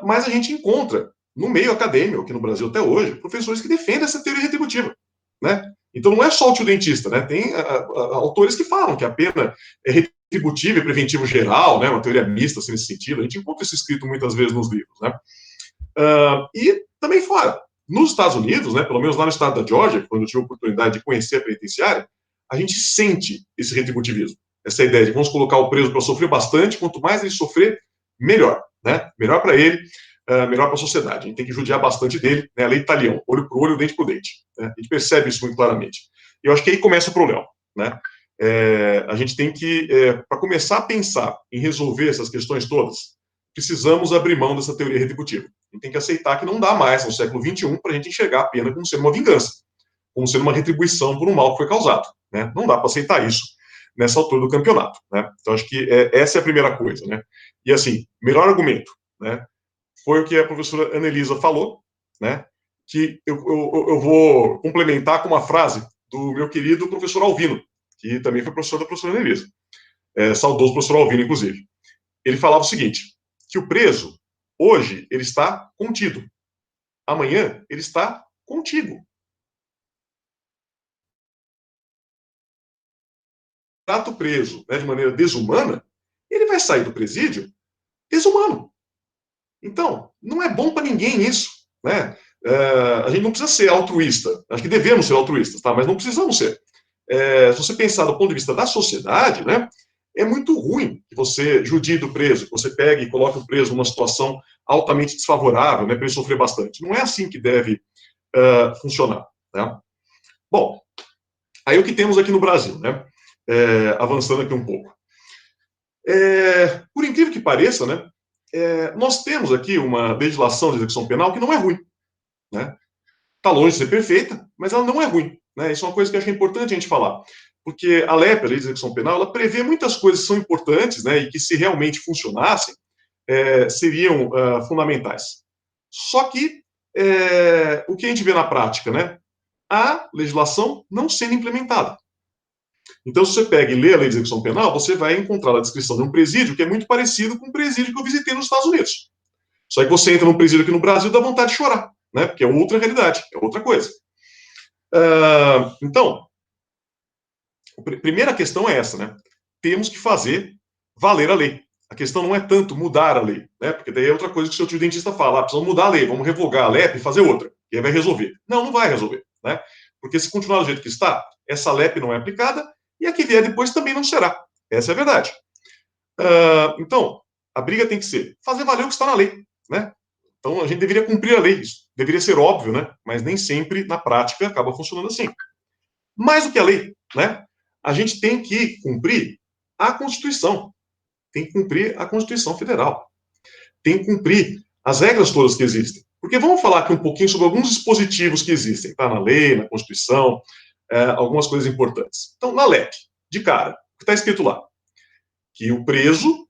Mas a gente encontra, no meio acadêmico, aqui no Brasil até hoje, professores que defendem essa teoria retributiva. Né? Então não é só o tio dentista, né? Tem autores que falam que a pena é retributiva e preventivo geral, né? Uma teoria mista assim, nesse sentido. A gente encontra isso escrito muitas vezes nos livros, né? E também fora. Nos Estados Unidos, né? Pelo menos lá no estado da Georgia, quando eu tive a oportunidade de conhecer a penitenciária, a gente sente esse retributivismo. Essa ideia de vamos colocar o preso para sofrer bastante, quanto mais ele sofrer, melhor, né? Melhor para ele, melhor para a sociedade. A gente tem que judiar bastante dele, né? A lei italiana, olho por olho, dente por dente. Né? A gente percebe isso muito claramente. E eu acho que aí começa o problema, né? A gente tem que, para começar a pensar em resolver essas questões todas, precisamos abrir mão dessa teoria retributiva. A gente tem que aceitar que não dá mais, no século XXI, para a gente enxergar a pena como sendo uma vingança, como sendo uma retribuição por um mal que foi causado. Né? Não dá para aceitar isso nessa altura do campeonato. Né? Então, acho que essa é a primeira coisa. Né? E, assim, melhor argumento, né? Foi o que a professora Anelisa falou, né? Que eu vou complementar com uma frase do meu querido professor Alvino, que também foi professor da professora Anelisa, saudoso professor Alvino, inclusive. Ele falava o seguinte, que o preso, hoje, ele está contido. Amanhã, ele está contigo. Trata o preso, né, de maneira desumana, ele vai sair do presídio desumano. Então, não é bom para ninguém isso, né? A gente não precisa ser altruísta. Acho que devemos ser altruístas, tá? Mas não precisamos ser. Se você pensar do ponto de vista da sociedade, né? É muito ruim que você judie do preso, que você pegue e coloque o preso numa situação altamente desfavorável, né? Para ele sofrer bastante. Não é assim que deve funcionar, tá? Bom, aí o que temos aqui no Brasil, né? Avançando aqui um pouco. Por incrível que pareça, né? Nós temos aqui uma legislação de execução penal que não é ruim. Né? Está longe de ser perfeita, mas ela não é ruim. Né? Isso é uma coisa que eu acho importante a gente falar. Porque a LEP, a Lei de Execução Penal, ela prevê muitas coisas que são importantes, né, e que, se realmente funcionassem, seriam fundamentais. Só que o que a gente vê na prática, né? A legislação não sendo implementada. Então, se você pega e lê a Lei de Execução Penal, você vai encontrar a descrição de um presídio que é muito parecido com o presídio que eu visitei nos Estados Unidos. Só que você entra num presídio aqui no Brasil e dá vontade de chorar, né? Porque é outra realidade, é outra coisa. Então, a primeira questão é essa, né? Temos que fazer valer a lei. A questão não é tanto mudar a lei, né? Porque daí é outra coisa que o seu tio dentista fala, precisamos mudar a lei, vamos revogar a LEP e fazer outra, e aí vai resolver. Não, não vai resolver, né? Porque se continuar do jeito que está, essa LEP não é aplicada e a que vier depois também não será. Essa é a verdade. Então, a briga tem que ser fazer valer o que está na lei, né? Então, a gente deveria cumprir a lei, isso deveria ser óbvio, né? Mas nem sempre, na prática, acaba funcionando assim. Mais do que a lei, né? A gente tem que cumprir a Constituição. Tem que cumprir a Constituição Federal. Tem que cumprir as regras todas que existem. Porque vamos falar aqui um pouquinho sobre alguns dispositivos que existem, tá? Na lei, na Constituição, algumas coisas importantes. Então, na LEP, de cara, o que está escrito lá? Que o preso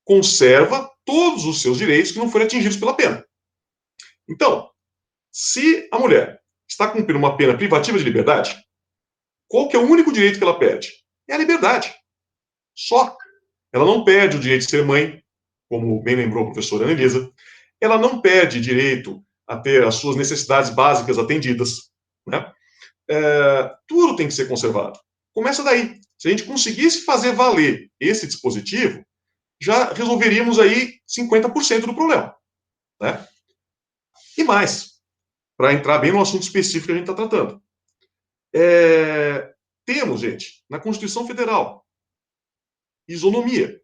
conserva todos os seus direitos que não forem atingidos pela pena. Então, se a mulher está cumprindo uma pena privativa de liberdade, qual que é o único direito que ela perde? É a liberdade. Só. Ela não perde o direito de ser mãe, como bem lembrou a professora Anelisa. Ela não perde direito a ter as suas necessidades básicas atendidas. Né? Tudo tem que ser conservado. Começa daí. Se a gente conseguisse fazer valer esse dispositivo, já resolveríamos aí 50% do problema. Né? E mais, para entrar bem no assunto específico que a gente está tratando. Temos, gente, na Constituição Federal, isonomia.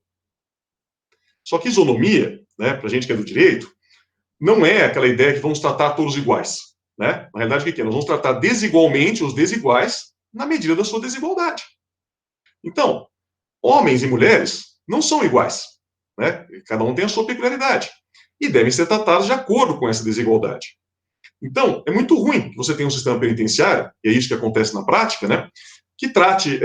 Só que isonomia, né, para a gente que é do direito, não é aquela ideia que vamos tratar todos iguais. Né? Na realidade, o que é? Nós vamos tratar desigualmente os desiguais na medida da sua desigualdade. Então, homens e mulheres não são iguais. Né? Cada um tem a sua peculiaridade. E devem ser tratados de acordo com essa desigualdade. Então, é muito ruim que você tenha um sistema penitenciário, e é isso que acontece na prática, né? Que trate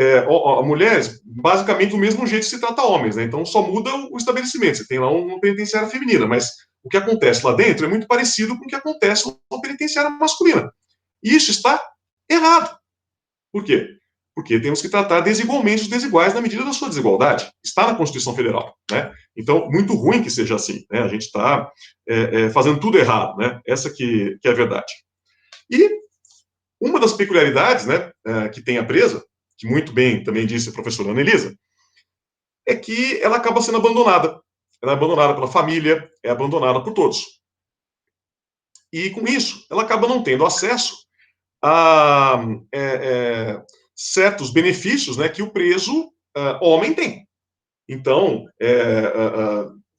mulheres basicamente do mesmo jeito que se trata homens, né? Então, só muda o estabelecimento. Você tem lá uma penitenciária feminina, mas o que acontece lá dentro é muito parecido com o que acontece na penitenciária masculina. E isso está errado. Por quê? Porque temos que tratar desigualmente os desiguais na medida da sua desigualdade. Está na Constituição Federal, né? Então, muito ruim que seja assim, né? A gente está fazendo tudo errado, né? Essa que é a verdade. E uma das peculiaridades, né, que tem a presa, que muito bem também disse a professora Anelisa, é que ela acaba sendo abandonada. Ela é abandonada pela família, é abandonada por todos. E com isso, ela acaba não tendo acesso a certos benefícios, né, que o preso homem tem. Então,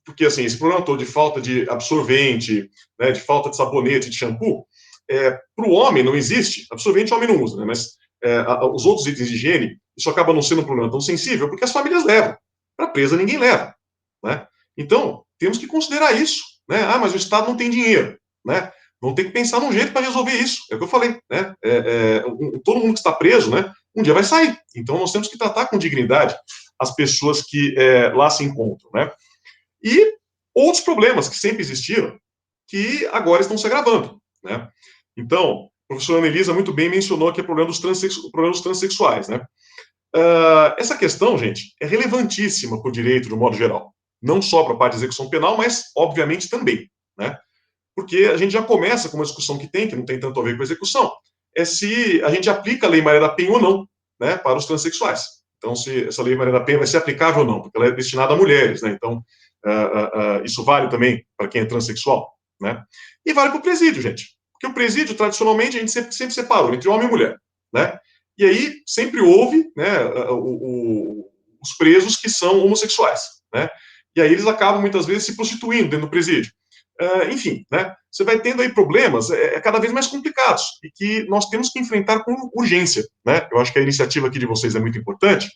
porque assim, esse problema todo de falta de absorvente, né, de falta de sabonete, de shampoo, para o homem não existe. Absorvente o homem não usa, né, mas os outros itens de higiene, isso acaba não sendo um problema tão sensível, porque as famílias levam. Para a presa, ninguém leva. Né? Então, temos que considerar isso. Né? Ah, mas o Estado não tem dinheiro. Né? Vamos ter que pensar num jeito para resolver isso. É o que eu falei. Né? Todo mundo que está preso, né, um dia vai sair. Então, nós temos que tratar com dignidade as pessoas que lá se encontram. Né? E outros problemas que sempre existiram, que agora estão se agravando. Né? Então, a professora Anelisa muito bem mencionou aqui o problema dos transexuais. Né? Essa questão, gente, é relevantíssima para o direito de um modo geral. Não só para a parte de execução penal, mas, obviamente, também. Né? Porque a gente já começa com uma discussão que não tem tanto a ver com a execução, é se a gente aplica a Lei Maria da Penha ou não, né, para os transexuais. Então, se essa Lei Maria da Penha vai ser aplicável ou não, porque ela é destinada a mulheres, né? Então, isso vale também para quem é transexual, né? E vale para o presídio, gente. Porque o presídio, tradicionalmente, a gente sempre separou entre homem e mulher, né? E aí, sempre houve, né, os presos que são homossexuais, né? E aí eles acabam, muitas vezes, se prostituindo dentro do presídio. Enfim, né, você vai tendo aí problemas cada vez mais complicados e que nós temos que enfrentar com urgência. Né? Eu acho que a iniciativa aqui de vocês é muito importante,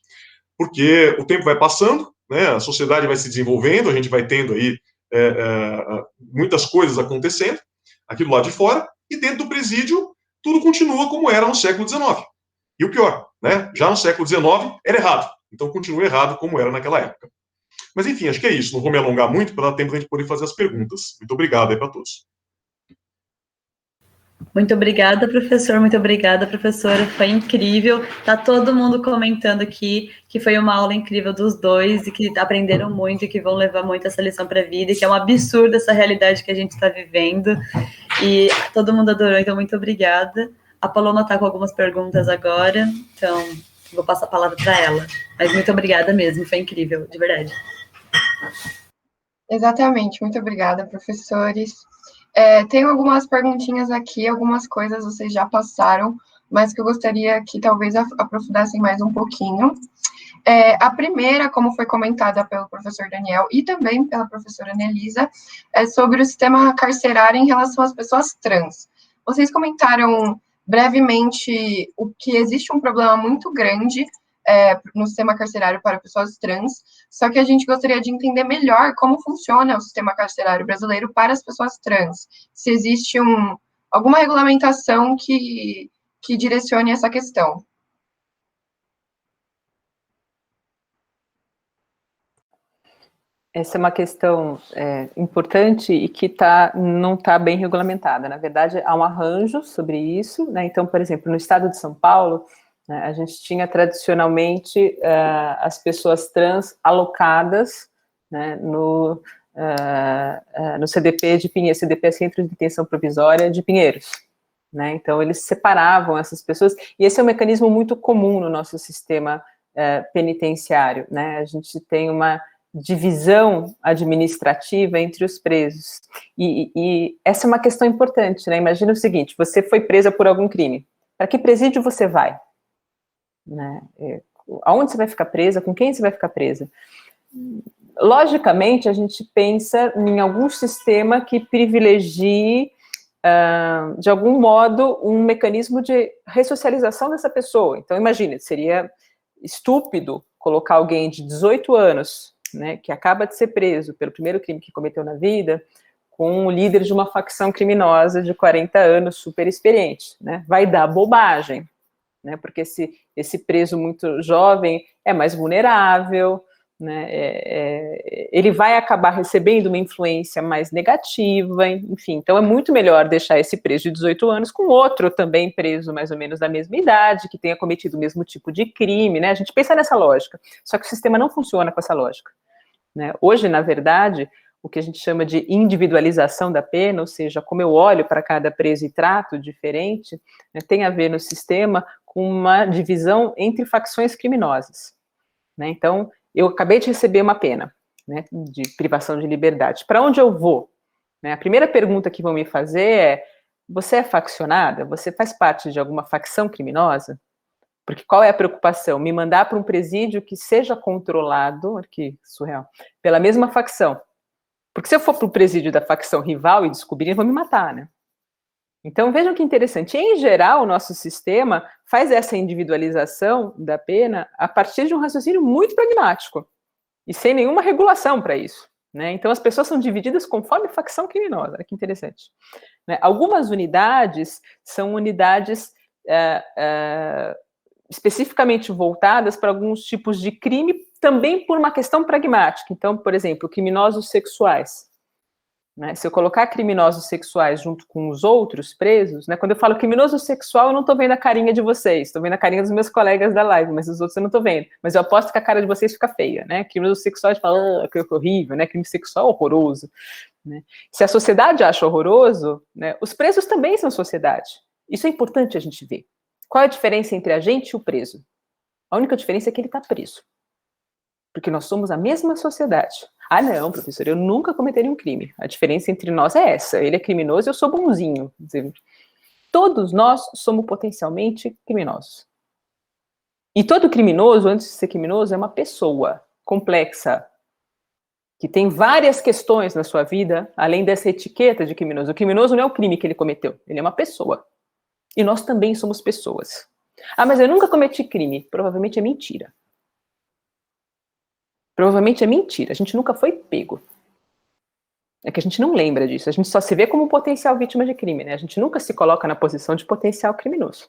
porque o tempo vai passando, né, a sociedade vai se desenvolvendo, a gente vai tendo aí muitas coisas acontecendo aqui do lado de fora, e dentro do presídio tudo continua como era no século XIX. E o pior, né, já no século XIX era errado, então continua errado como era naquela época. Mas, enfim, acho que é isso. Não vou me alongar muito para dar tempo de a gente poder fazer as perguntas. Muito obrigado aí para todos. Muito obrigada, professor. Muito obrigada, professora. Foi incrível. Tá todo mundo comentando aqui que foi uma aula incrível dos dois e que aprenderam muito e que vão levar muito essa lição para a vida e que é um absurdo essa realidade que a gente está vivendo. E todo mundo adorou, então muito obrigada. A Paloma está com algumas perguntas agora, então vou passar a palavra para ela. Mas muito obrigada mesmo, foi incrível, de verdade. Exatamente, muito obrigada, professores. Tenho algumas perguntinhas aqui, algumas coisas vocês já passaram, mas que eu gostaria que talvez aprofundassem mais um pouquinho. A primeira, como foi comentada pelo professor Daniel e também pela professora Anelisa, é sobre o sistema carcerário em relação às pessoas trans. Vocês comentaram brevemente o que existe um problema muito grande no sistema carcerário para pessoas trans, só que a gente gostaria de entender melhor como funciona o sistema carcerário brasileiro para as pessoas trans, se existe alguma regulamentação que direcione essa questão. Essa é uma questão importante e que não está bem regulamentada. Na verdade, há um arranjo sobre isso, né? Então, por exemplo, no estado de São Paulo, né, a gente tinha tradicionalmente as pessoas trans alocadas, né, no CDP de Pinheiros, CDP é Centro de Detenção Provisória de Pinheiros. Né? Então, eles separavam essas pessoas, e esse é um mecanismo muito comum no nosso sistema penitenciário. Né? A gente tem uma divisão administrativa entre os presos. E essa é uma questão importante, né? Imagina o seguinte, você foi presa por algum crime, Para que presídio você vai? Né? Aonde você vai ficar presa? Com quem você vai ficar presa? Logicamente, a gente pensa em algum sistema que privilegie, de algum modo, um mecanismo de ressocialização dessa pessoa. Então, imagine, seria estúpido colocar alguém de 18 anos, né, que acaba de ser preso pelo primeiro crime que cometeu na vida, com o líder de uma facção criminosa de 40 anos, super experiente. Né? Vai dar bobagem, né, porque esse preso muito jovem é mais vulnerável, né, ele vai acabar recebendo uma influência mais negativa, enfim, então é muito melhor deixar esse preso de 18 anos com outro também preso mais ou menos da mesma idade, que tenha cometido o mesmo tipo de crime, né, a gente pensa nessa lógica, só que o sistema não funciona com essa lógica, né, hoje, na verdade, o que a gente chama de individualização da pena, ou seja, como eu olho para cada preso e trato diferente, né, tem a ver no sistema com uma divisão entre facções criminosas, né, então, eu acabei de receber uma pena, né, de privação de liberdade. Para onde eu vou? Né, a primeira pergunta que vão me fazer é: você é faccionada? Você faz parte de alguma facção criminosa? Porque qual é a preocupação? Me mandar para um presídio que seja controlado, que surreal, pela mesma facção. Porque se eu for para o presídio da facção rival e descobrir, vão me matar, né? Então, vejam que interessante. Em geral, o nosso sistema faz essa individualização da pena a partir de um raciocínio muito pragmático e sem nenhuma regulação para isso, né? Então, as pessoas são divididas conforme facção criminosa. Olha que interessante. Né? Algumas unidades são unidades especificamente voltadas para alguns tipos de crime, também por uma questão pragmática. Então, por exemplo, criminosos sexuais. Né, se eu colocar criminosos sexuais junto com os outros presos, né, quando eu falo criminoso sexual, eu não estou vendo a carinha de vocês, estou vendo a carinha dos meus colegas da live, mas os outros eu não estou vendo. Mas eu aposto que a cara de vocês fica feia, né? Criminoso sexual, a gente fala, que horrível, né? Crime sexual horroroso. Né? Se a sociedade acha horroroso, né, os presos também são sociedade. Isso é importante a gente ver. Qual é a diferença entre a gente e o preso? A única diferença é que ele está preso. Porque nós somos a mesma sociedade. Ah, não, professor, eu nunca cometeria um crime. A diferença entre nós é essa. Ele é criminoso e eu sou bonzinho. Quer dizer, todos nós somos potencialmente criminosos. E todo criminoso, antes de ser criminoso, é uma pessoa complexa, que tem várias questões na sua vida, além dessa etiqueta de criminoso. O criminoso não é o crime que ele cometeu, ele é uma pessoa. E nós também somos pessoas. Ah, mas eu nunca cometi crime. Provavelmente é mentira. Provavelmente é mentira, a gente nunca foi pego. É que a gente não lembra disso, a gente só se vê como potencial vítima de crime, né? A gente nunca se coloca na posição de potencial criminoso.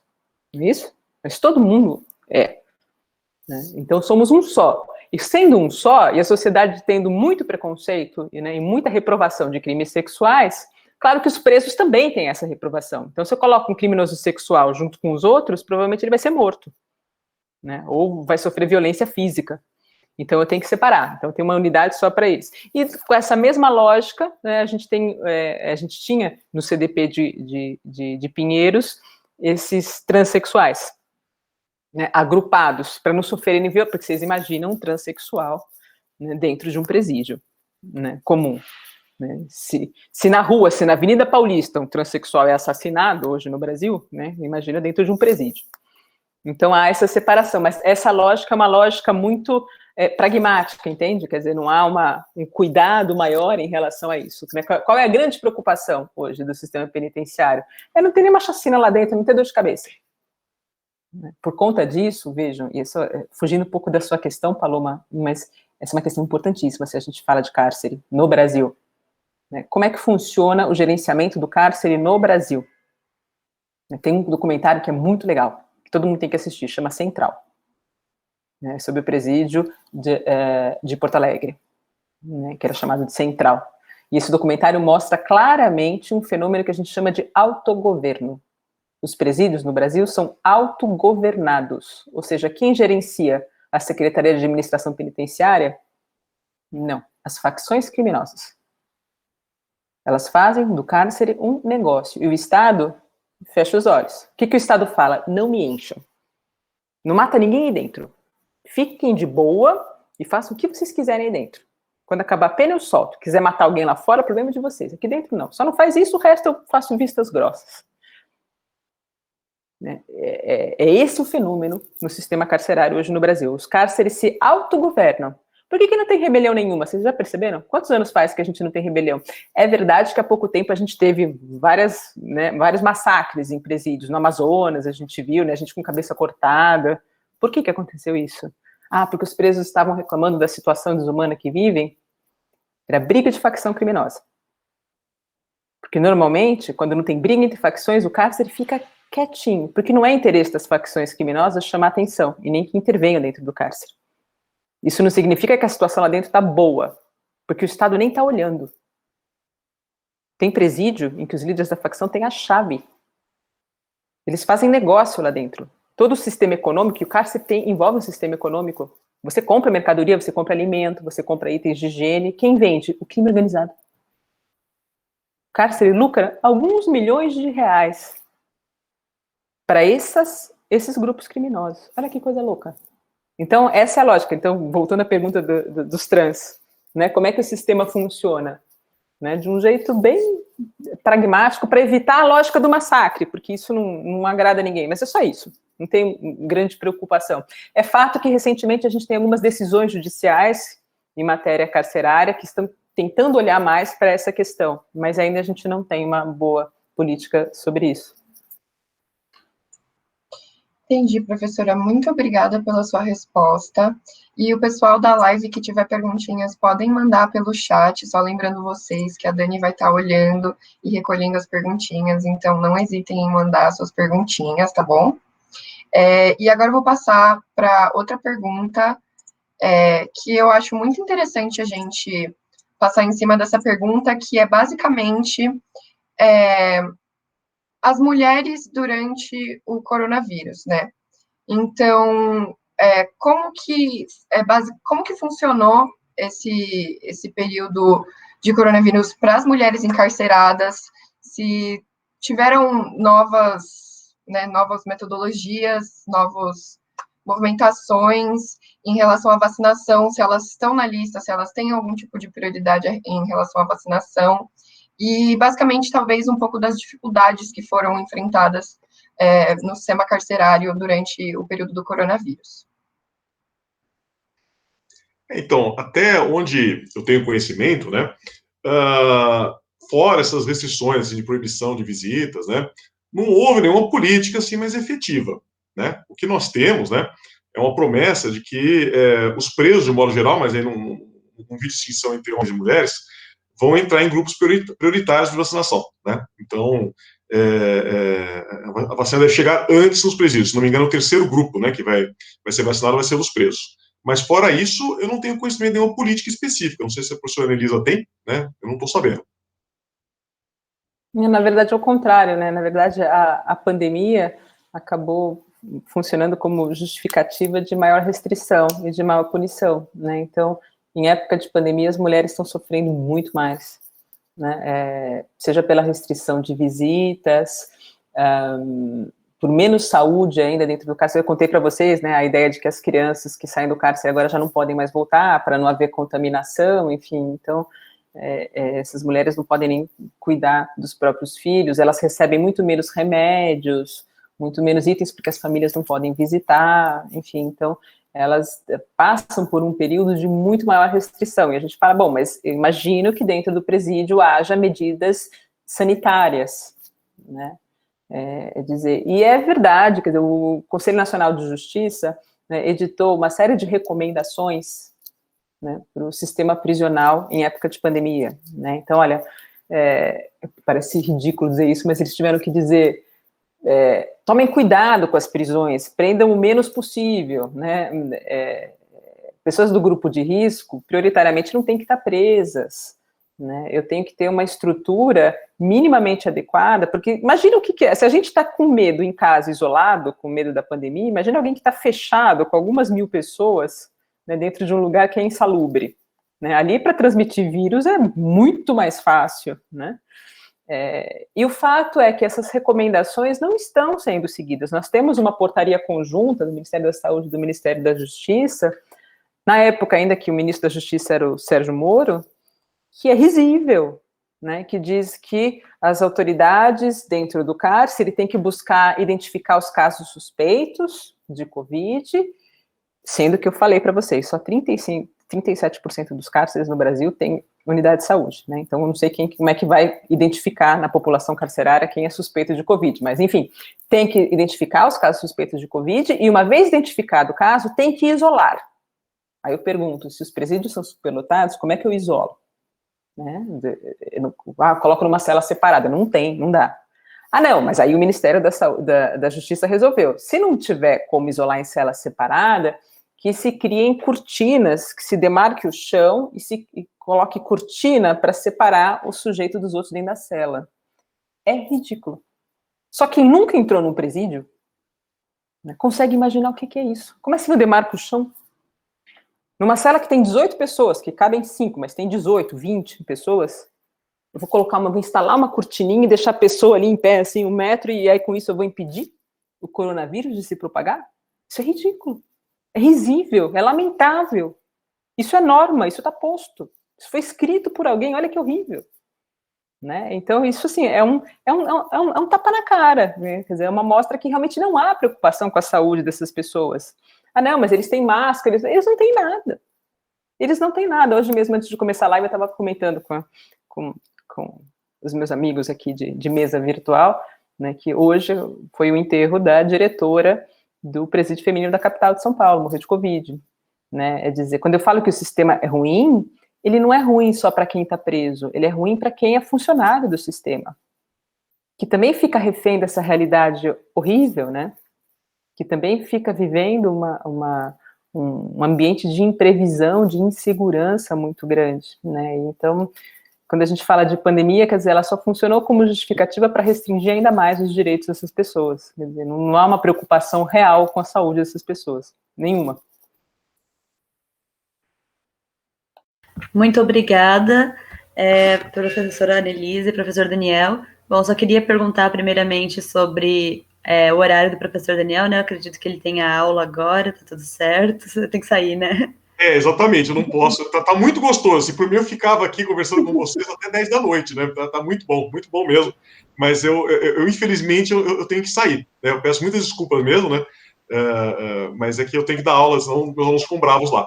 Não é isso? Mas todo mundo é. Né? Então somos um só. E sendo um só, e a sociedade tendo muito preconceito e muita reprovação de crimes sexuais, claro que os presos também têm essa reprovação. Então se eu coloco um criminoso sexual junto com os outros, provavelmente ele vai ser morto. Né? Ou vai sofrer violência física. Então, eu tenho que separar. Então, tem uma unidade só para eles. E com essa mesma lógica, né, a gente tinha no CDP de Pinheiros esses transexuais, né, agrupados, para não sofrerem violência, porque vocês imaginam um transexual, né, dentro de um presídio, né, comum. Né, se na rua, se na Avenida Paulista, um transexual é assassinado hoje no Brasil, né, imagina dentro de um presídio. Então, há essa separação, mas essa lógica é uma lógica muito pragmática, entende? Quer dizer, não há um cuidado maior em relação a isso. Né? Qual é a grande preocupação hoje do sistema penitenciário? É não ter nenhuma chacina lá dentro, não ter dor de cabeça. Por conta disso, vejam, e isso, fugindo um pouco da sua questão, Paloma, mas essa é uma questão importantíssima se a gente fala de cárcere no Brasil. Né? Como é que funciona o gerenciamento do cárcere no Brasil? Tem um documentário que é muito legal, que todo mundo tem que assistir, chama Central. Né, sobre o presídio de Porto Alegre, né, que era chamado de Central. E esse documentário mostra claramente um fenômeno que a gente chama de autogoverno. Os presídios no Brasil são autogovernados, ou seja, quem gerencia a Secretaria de Administração Penitenciária? Não, as facções criminosas. Elas fazem do cárcere um negócio, e o Estado fecha os olhos. O que o Estado fala? Não me encham. Não mata ninguém aí dentro. Fiquem de boa e façam o que vocês quiserem aí dentro. Quando acabar a pena, eu solto. Quiser matar alguém lá fora, problema de vocês. Aqui dentro, não. Só não faz isso, o resto eu faço vistas grossas. né? É esse o fenômeno no sistema carcerário hoje no Brasil. Os cárceres se autogovernam. Por que não tem rebelião nenhuma? Vocês já perceberam? Quantos anos faz que a gente não tem rebelião? É verdade que há pouco tempo a gente teve vários massacres em presídios. No Amazonas, a gente viu, né, a gente com cabeça cortada. Por que aconteceu isso? Ah, porque os presos estavam reclamando da situação desumana que vivem? Era briga de facção criminosa. Porque normalmente, quando não tem briga entre facções, o cárcere fica quietinho, porque não é interesse das facções criminosas chamar atenção, e nem que intervenham dentro do cárcere. Isso não significa que a situação lá dentro está boa, porque o Estado nem está olhando. Tem presídio em que os líderes da facção têm a chave. Eles fazem negócio lá dentro. Todo o sistema econômico, que o cárcere envolve um sistema econômico. Você compra mercadoria, você compra alimento, você compra itens de higiene. Quem vende? O crime organizado. O cárcere lucra alguns milhões de reais para esses grupos criminosos. Olha que coisa louca. Então, essa é a lógica. Então, voltando à pergunta dos trans, né, como é que o sistema funciona? Né, de um jeito bem pragmático para evitar a lógica do massacre, porque isso não agrada a ninguém, mas é só isso. Não tem grande preocupação. É fato que, recentemente, a gente tem algumas decisões judiciais em matéria carcerária que estão tentando olhar mais para essa questão, mas ainda a gente não tem uma boa política sobre isso. Entendi, professora. Muito obrigada pela sua resposta. E o pessoal da live que tiver perguntinhas podem mandar pelo chat, só lembrando vocês que a Dani vai estar olhando e recolhendo as perguntinhas, então não hesitem em mandar suas perguntinhas, tá bom? E agora eu vou passar para outra pergunta, que eu acho muito interessante a gente passar em cima dessa pergunta, que é basicamente as mulheres durante o coronavírus, né? Então, como que funcionou esse período de coronavírus para as mulheres encarceradas? Se tiveram novas metodologias, novas movimentações em relação à vacinação, se elas estão na lista, se elas têm algum tipo de prioridade em relação à vacinação, e basicamente talvez um pouco das dificuldades que foram enfrentadas no sistema carcerário durante o período do coronavírus. Então, até onde eu tenho conhecimento, né, fora essas restrições de proibição de visitas, né, não houve nenhuma política assim mais efetiva, né? O que nós temos, né, é uma promessa de que os presos, de modo geral, mas aí não vi distinção entre homens e mulheres, vão entrar em grupos prioritários de vacinação, né? Então, a vacina deve chegar antes nos presídios. Se não me engano, o terceiro grupo, né, que vai ser vacinado vai ser os presos. Mas, fora isso, eu não tenho conhecimento de nenhuma política específica. Não sei se a professora Elisa tem, né? Eu não estou sabendo. Na verdade, é o contrário, né? Na verdade, a pandemia acabou funcionando como justificativa de maior restrição e de maior punição, né? Então, em época de pandemia, as mulheres estão sofrendo muito mais, né? Seja pela restrição de visitas, por menos saúde ainda dentro do cárcere. Eu contei para vocês, né, a ideia de que as crianças que saem do cárcere agora já não podem mais voltar, para não haver contaminação, enfim, então essas mulheres não podem nem cuidar dos próprios filhos, elas recebem muito menos remédios, muito menos itens, porque as famílias não podem visitar, enfim, então elas passam por um período de muito maior restrição, e a gente fala, bom, mas eu imagino que dentro do presídio haja medidas sanitárias, né? E é verdade, quer dizer, o Conselho Nacional de Justiça, né, editou uma série de recomendações, né, para o sistema prisional em época de pandemia, né? Então, olha, parece ridículo dizer isso, mas eles tiveram que dizer, tomem cuidado com as prisões, prendam o menos possível, né? Pessoas do grupo de risco, prioritariamente, não têm que estar presas, né? Eu tenho que ter uma estrutura minimamente adequada, porque imagina o que é, se a gente está com medo em casa, isolado, com medo da pandemia, imagina alguém que está fechado com algumas mil pessoas, né, dentro de um lugar que é insalubre, né? Ali, para transmitir vírus, é muito mais fácil, né? E o fato é que essas recomendações não estão sendo seguidas. Nós temos uma portaria conjunta do Ministério da Saúde e do Ministério da Justiça, na época ainda que o ministro da Justiça era o Sérgio Moro, que é risível, né, que diz que as autoridades dentro do cárcere têm que buscar identificar os casos suspeitos de Covid, sendo que eu falei para vocês, só 37% dos cárceres no Brasil tem unidade de saúde, né? Então, eu não sei como é que vai identificar na população carcerária quem é suspeito de Covid, mas, enfim, tem que identificar os casos suspeitos de Covid e, uma vez identificado o caso, tem que isolar. Aí eu pergunto, se os presídios são superlotados, como é que eu isolo? Né? Coloco numa cela separada. Não tem, não dá. Ah, não, mas aí o Ministério da Justiça resolveu. Se não tiver como isolar em cela separada, que se criem cortinas, que se demarque o chão e coloque cortina para separar o sujeito dos outros dentro da cela. É ridículo. Só quem nunca entrou num presídio, né, consegue imaginar o que é isso. Como é que você demarca o chão? Numa cela que tem 18 pessoas, que cabem 5, mas tem 18, 20 pessoas, eu vou instalar uma cortininha e deixar a pessoa ali em pé, assim, 1 metro, e aí com isso eu vou impedir o coronavírus de se propagar? Isso é ridículo. É risível, é lamentável. Isso é norma, isso está posto. Isso foi escrito por alguém, olha que horrível. Né? Então, isso, assim, é um tapa na cara, né? Quer dizer, é uma mostra que realmente não há preocupação com a saúde dessas pessoas. Ah, não, mas eles têm máscara, eles não têm nada. Eles não têm nada. Hoje mesmo, antes de começar a live, eu estava comentando com os meus amigos aqui de mesa virtual, né, que hoje foi o enterro da diretora do Presídio Feminino da capital de São Paulo, morreu de Covid. Né? É dizer, quando eu falo que o sistema é ruim, ele não é ruim só para quem está preso, ele é ruim para quem é funcionário do sistema, que também fica refém dessa realidade horrível, né? Que também fica vivendo um ambiente de imprevisão, de insegurança muito grande, né? Então, quando a gente fala de pandemia, quer dizer, ela só funcionou como justificativa para restringir ainda mais os direitos dessas pessoas. Quer dizer, não há uma preocupação real com a saúde dessas pessoas, nenhuma. Muito obrigada, professora Annelise e professor Daniel. Bom, só queria perguntar primeiramente sobre o horário do professor Daniel, né? Eu acredito que ele tenha aula agora, tá tudo certo, você tem que sair, né? Exatamente, eu não posso. Tá muito gostoso. Se por mim eu ficava aqui conversando com vocês até 10 da noite, né? Tá muito bom mesmo. Mas eu infelizmente, eu tenho que sair. Né? Eu peço muitas desculpas mesmo, né? Mas é que eu tenho que dar aula, senão meus alunos ficam bravos lá.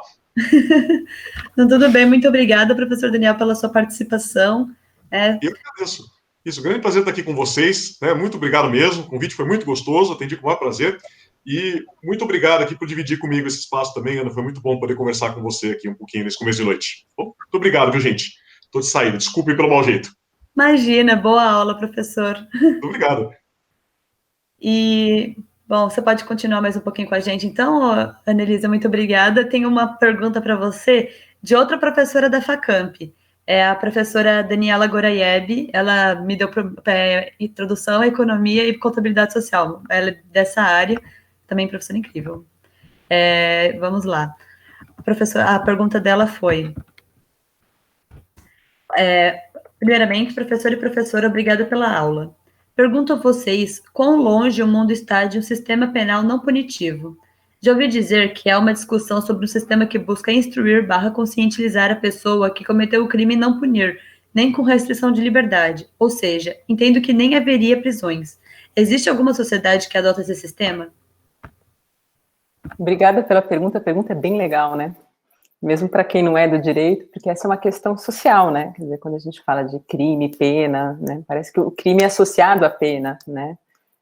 Então, tudo bem, muito obrigada, professor Daniel, pela sua participação. Eu que agradeço. Isso, grande prazer estar aqui com vocês. Né? Muito obrigado mesmo. O convite foi muito gostoso, atendi com o maior prazer. E muito obrigado aqui por dividir comigo esse espaço também, Ana. Foi muito bom poder conversar com você aqui um pouquinho nesse começo de noite. Bom, muito obrigado, viu, gente? Estou de saída. Desculpe pelo mau jeito. Imagina, boa aula, professor. Muito obrigado. E, bom, você pode continuar mais um pouquinho com a gente, então, Annelise, muito obrigada. Tenho uma pergunta para você de outra professora da FACAMP. É a professora Daniela Goraieb. Ela me deu introdução à economia e contabilidade social. Ela é dessa área, também professora incrível. Vamos lá. A pergunta dela foi... primeiramente, professor e professora, obrigada pela aula. Pergunto a vocês quão longe o mundo está de um sistema penal não punitivo. Já ouvi dizer que há uma discussão sobre um sistema que busca instruir/conscientizar a pessoa que cometeu o crime e não punir, nem com restrição de liberdade. Ou seja, entendo que nem haveria prisões. Existe alguma sociedade que adota esse sistema? Obrigada pela pergunta. A pergunta é bem legal, né? Mesmo para quem não é do direito, porque essa é uma questão social, né? Quer dizer, quando a gente fala de crime, pena, né? Parece que o crime é associado à pena, né?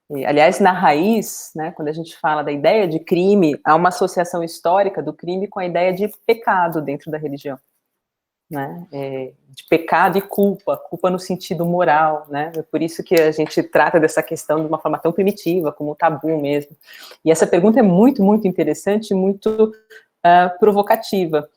E, aliás, na raiz, né, quando a gente fala da ideia de crime, há uma associação histórica do crime com a ideia de pecado dentro da religião, né? De pecado e culpa no sentido moral, né? É por isso que a gente trata dessa questão de uma forma tão primitiva, como um tabu mesmo. E essa pergunta é muito, muito interessante, muito provocativa.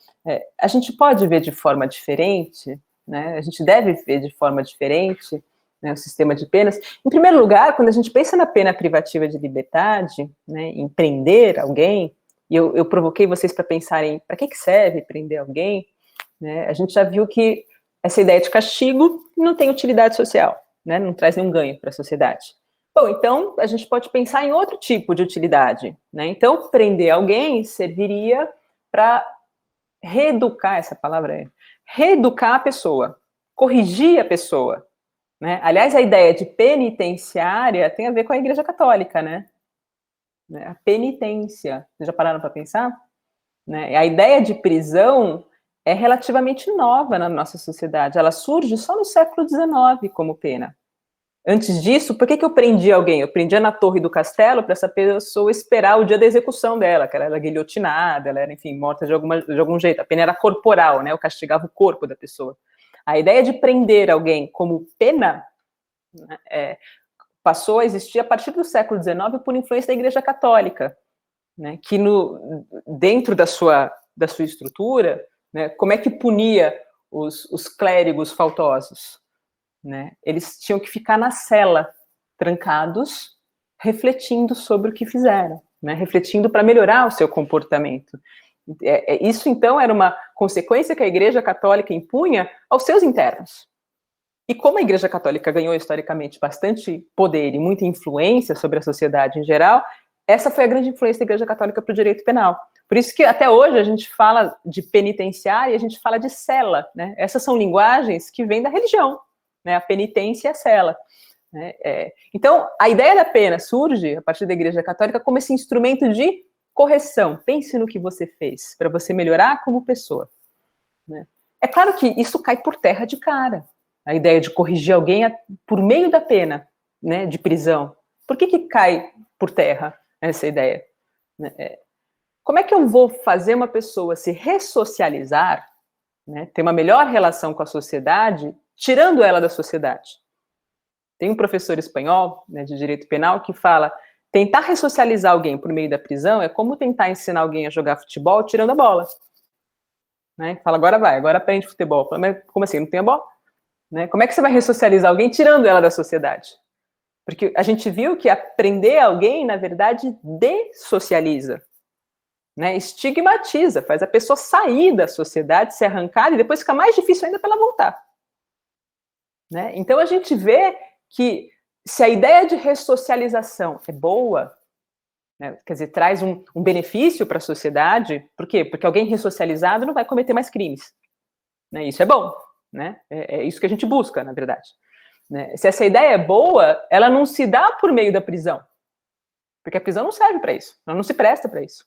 A gente pode ver de forma diferente, né? A gente deve ver de forma diferente, né, o sistema de penas. Em primeiro lugar, quando a gente pensa na pena privativa de liberdade, né, em prender alguém, e eu provoquei vocês para pensarem para que serve prender alguém, né, a gente já viu que essa ideia de castigo não tem utilidade social, né, não traz nenhum ganho para a sociedade. Bom, então a gente pode pensar em outro tipo de utilidade, né? Então, prender alguém serviria para reeducar, essa palavra reeducar a pessoa. corrigir a pessoa, né? Aliás, a ideia de penitenciária tem a ver com a Igreja Católica, né? A penitência, vocês já pararam para pensar? Né? A ideia de prisão é relativamente nova na nossa sociedade, ela surge só no século XIX como pena. Antes disso, por que eu prendia alguém? Eu prendia na torre do castelo para essa pessoa esperar o dia da execução dela, que ela era guilhotinada, ela era, enfim, morta de algum jeito. A pena era corporal, né? Eu castigava o corpo da pessoa. A ideia de prender alguém como pena, né, passou a existir a partir do século XIX por influência da Igreja Católica, né, que dentro da sua estrutura, né, como é que punia os clérigos faltosos? Né? Eles tinham que ficar na cela, trancados, refletindo sobre o que fizeram, né? Refletindo para melhorar o seu comportamento. Isso, então, era uma consequência que a Igreja Católica impunha aos seus internos. E como a Igreja Católica ganhou, historicamente, bastante poder e muita influência sobre a sociedade em geral, essa foi a grande influência da Igreja Católica para o direito penal. Por isso que, até hoje, a gente fala de penitenciária e a gente fala de cela, né? Essas são linguagens que vêm da religião, né, a penitência e a cela. Né? Então, a ideia da pena surge, a partir da Igreja Católica, como esse instrumento de correção. Pense no que você fez, para você melhorar como pessoa. Né? É claro que isso cai por terra de cara, a ideia de corrigir alguém por meio da pena, né, de prisão. Por que cai por terra essa ideia? Como é que eu vou fazer uma pessoa se ressocializar, né, ter uma melhor relação com a sociedade, tirando ela da sociedade? Tem um professor espanhol, né, de direito penal que fala: tentar ressocializar alguém por meio da prisão é como tentar ensinar alguém a jogar futebol tirando a bola. Né? Fala, agora aprende futebol. Fala, mas como assim, não tem a bola? Né? Como é que você vai ressocializar alguém tirando ela da sociedade? Porque a gente viu que aprender alguém, na verdade, dessocializa. Né? Estigmatiza, faz a pessoa sair da sociedade, ser arrancada, e depois fica mais difícil ainda para ela voltar. Né? Então a gente vê que se a ideia de ressocialização é boa, né, quer dizer, traz um benefício para a sociedade, por quê? Porque alguém ressocializado não vai cometer mais crimes. Né? Isso é bom, né? É isso que a gente busca, na verdade. Né? Se essa ideia é boa, ela não se dá por meio da prisão, porque a prisão não serve para isso, ela não se presta para isso.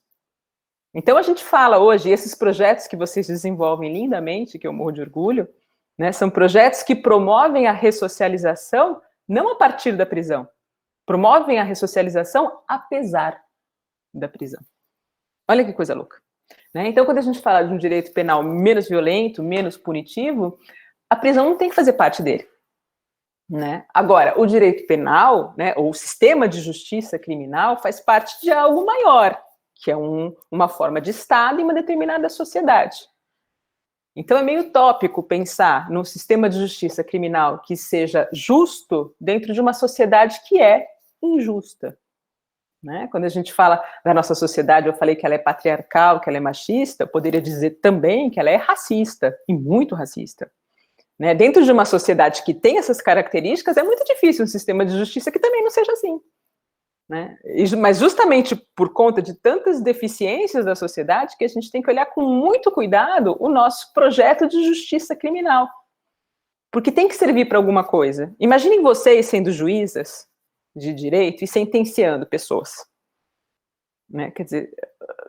Então a gente fala hoje, esses projetos que vocês desenvolvem lindamente, que eu morro de orgulho, né, são projetos que promovem a ressocialização não a partir da prisão, promovem a ressocialização apesar da prisão. Olha que coisa louca. Né? Então, quando a gente fala de um direito penal menos violento, menos punitivo, a prisão não tem que fazer parte dele. Né? Agora, o direito penal, né, ou o sistema de justiça criminal, faz parte de algo maior, que é uma forma de Estado em uma determinada sociedade. Então, é meio utópico pensar num sistema de justiça criminal que seja justo dentro de uma sociedade que é injusta. Né? Quando a gente fala da nossa sociedade, eu falei que ela é patriarcal, que ela é machista, eu poderia dizer também que ela é racista, e muito racista. Né? Dentro de uma sociedade que tem essas características, é muito difícil um sistema de justiça que também não seja assim. Né? Mas justamente por conta de tantas deficiências da sociedade que a gente tem que olhar com muito cuidado o nosso projeto de justiça criminal, porque tem que servir para alguma coisa. Imaginem vocês sendo juízas de direito e sentenciando pessoas, né? Quer dizer,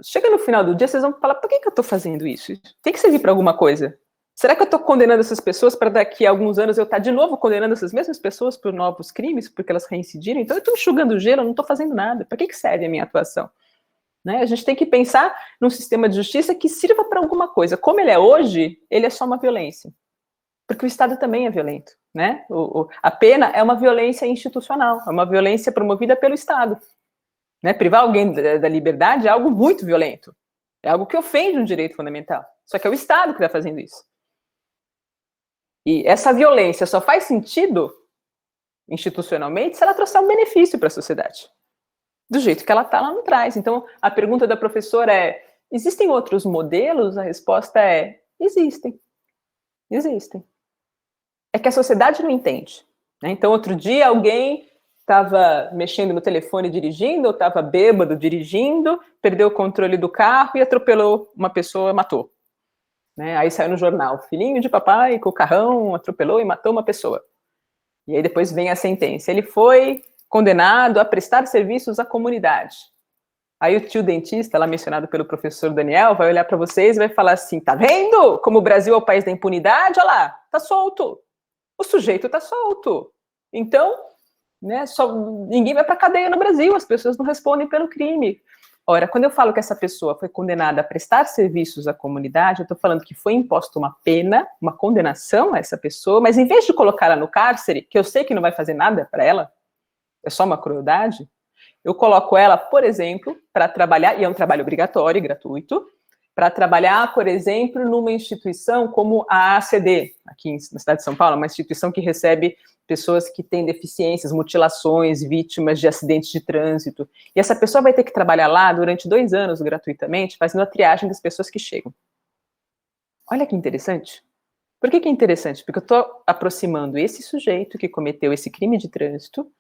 chega no final do dia, vocês vão falar, por que eu estou fazendo isso? Tem que servir para alguma coisa. Será que eu estou condenando essas pessoas para daqui a alguns anos eu estar de novo condenando essas mesmas pessoas por novos crimes, porque elas reincidiram? Então eu estou enxugando gelo, eu não estou fazendo nada. Para que serve a minha atuação? Né? A gente tem que pensar num sistema de justiça que sirva para alguma coisa. Como ele é hoje, ele é só uma violência. Porque o Estado também é violento. Né? A pena é uma violência institucional, é uma violência promovida pelo Estado. Né? Privar alguém da liberdade é algo muito violento. É algo que ofende um direito fundamental. Só que é o Estado que está fazendo isso. E essa violência só faz sentido institucionalmente se ela trouxer um benefício para a sociedade. Do jeito que ela está, ela não traz. Então, a pergunta da professora é: existem outros modelos? A resposta é: existem. Existem. É que a sociedade não entende. Né? Então, outro dia, alguém estava mexendo no telefone dirigindo, ou estava bêbado dirigindo, perdeu o controle do carro e atropelou uma pessoa, matou. né? Aí saiu no jornal, filhinho de papai com o carrão atropelou e matou uma pessoa. E aí depois vem a sentença. Ele foi condenado a prestar serviços à comunidade. Aí o tio dentista, lá mencionado pelo professor Daniel, vai olhar para vocês e vai falar assim, tá vendo como o Brasil é o país da impunidade? Olha lá, tá solto. O sujeito tá solto. Então, né, ninguém vai para cadeia no Brasil, as pessoas não respondem pelo crime. Ora, quando eu falo que essa pessoa foi condenada a prestar serviços à comunidade, eu estou falando que foi imposta uma pena, uma condenação a essa pessoa, mas em vez de colocá-la no cárcere, que eu sei que não vai fazer nada para ela, é só uma crueldade, eu coloco ela, por exemplo, para trabalhar, e é um trabalho obrigatório e gratuito, para trabalhar, por exemplo, numa instituição como a ACD, aqui na cidade de São Paulo, uma instituição que recebe pessoas que têm deficiências, mutilações, vítimas de acidentes de trânsito. E essa pessoa vai ter que trabalhar lá durante 2 anos gratuitamente, fazendo a triagem das pessoas que chegam. Olha que interessante. Por que é interessante? Porque eu estou aproximando esse sujeito que cometeu esse crime de trânsito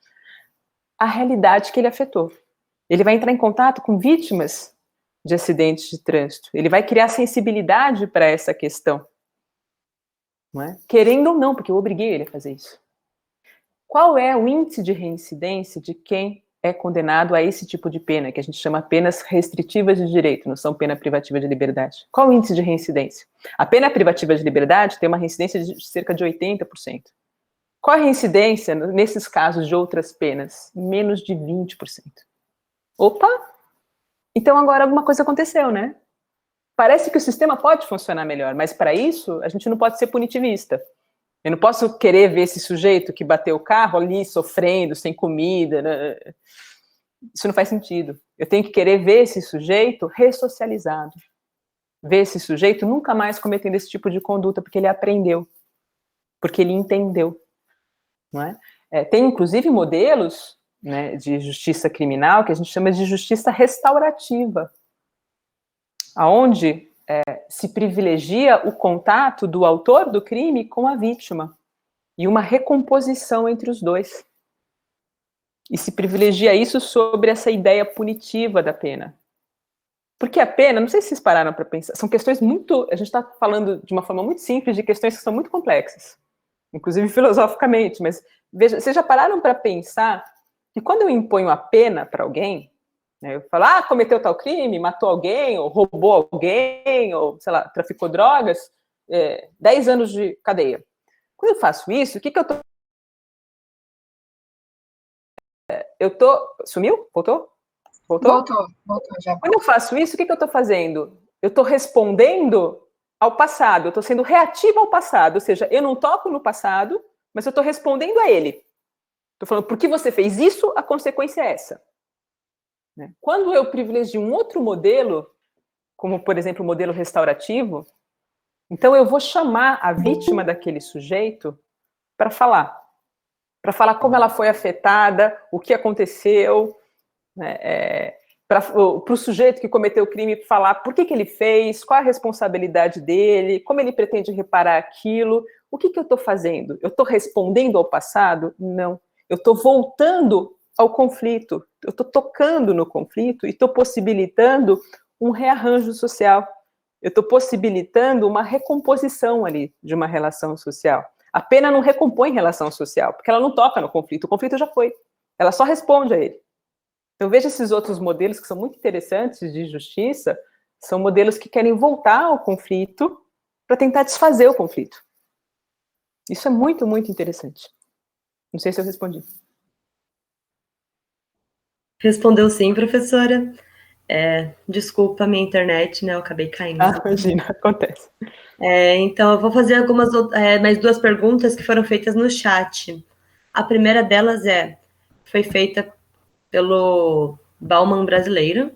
à realidade que ele afetou. Ele vai entrar em contato com vítimas de acidentes de trânsito. Ele vai criar sensibilidade para essa questão. Não é? Querendo ou não, porque eu obriguei ele a fazer isso. Qual é o índice de reincidência de quem é condenado a esse tipo de pena, que a gente chama penas restritivas de direito, não são pena privativa de liberdade? Qual o índice de reincidência? A pena privativa de liberdade tem uma reincidência de cerca de 80%. Qual a reincidência nesses casos de outras penas? Menos de 20%. Opa! Então agora alguma coisa aconteceu, né? Parece que o sistema pode funcionar melhor, mas para isso a gente não pode ser punitivista. Eu não posso querer ver esse sujeito que bateu o carro ali sofrendo, sem comida, né? Isso não faz sentido. Eu tenho que querer ver esse sujeito ressocializado. Ver esse sujeito nunca mais cometendo esse tipo de conduta, porque ele aprendeu, porque ele entendeu. Não é? Tem, inclusive, modelos, né, de justiça criminal que a gente chama de justiça restaurativa, aonde se privilegia o contato do autor do crime com a vítima e uma recomposição entre os dois. E se privilegia isso sobre essa ideia punitiva da pena. Porque a pena, não sei se vocês pararam para pensar, são questões muito... A gente está falando de uma forma muito simples de questões que são muito complexas, inclusive filosoficamente, mas veja, vocês já pararam para pensar que quando eu imponho a pena para alguém, eu falo, cometeu tal crime, matou alguém, ou roubou alguém, ou, sei lá, traficou drogas, 10 anos de cadeia. Quando eu faço isso, o que eu tô... Sumiu? Voltou? Voltou já. Quando eu faço isso, o que eu estou fazendo? Eu estou respondendo ao passado, eu estou sendo reativa ao passado, ou seja, eu não toco no passado, mas eu estou respondendo a ele. Estou falando, porque você fez isso, a consequência é essa. Quando eu privilegio um outro modelo, como, por exemplo, o modelo restaurativo, então eu vou chamar a vítima daquele sujeito para falar como ela foi afetada, o que aconteceu, né, para o sujeito que cometeu o crime falar por que ele fez, qual a responsabilidade dele, como ele pretende reparar aquilo, o que eu estou fazendo? Eu estou respondendo ao passado? Não. Eu estou voltando ao conflito, eu estou tocando no conflito e estou possibilitando um rearranjo social, eu estou possibilitando uma recomposição ali de uma relação social. A pena não recompõe relação social, porque ela não toca no conflito, o conflito já foi, ela só responde a ele. Então veja esses outros modelos que são muito interessantes de justiça, são modelos que querem voltar ao conflito para tentar desfazer o conflito. Isso é muito, muito interessante. Não sei se eu respondi. Respondeu sim, professora. Desculpa a minha internet, né? Eu acabei caindo. Imagina, acontece. Então, eu vou fazer mais 2 perguntas que foram feitas no chat. A primeira delas foi feita pelo Bauman Brasileiro,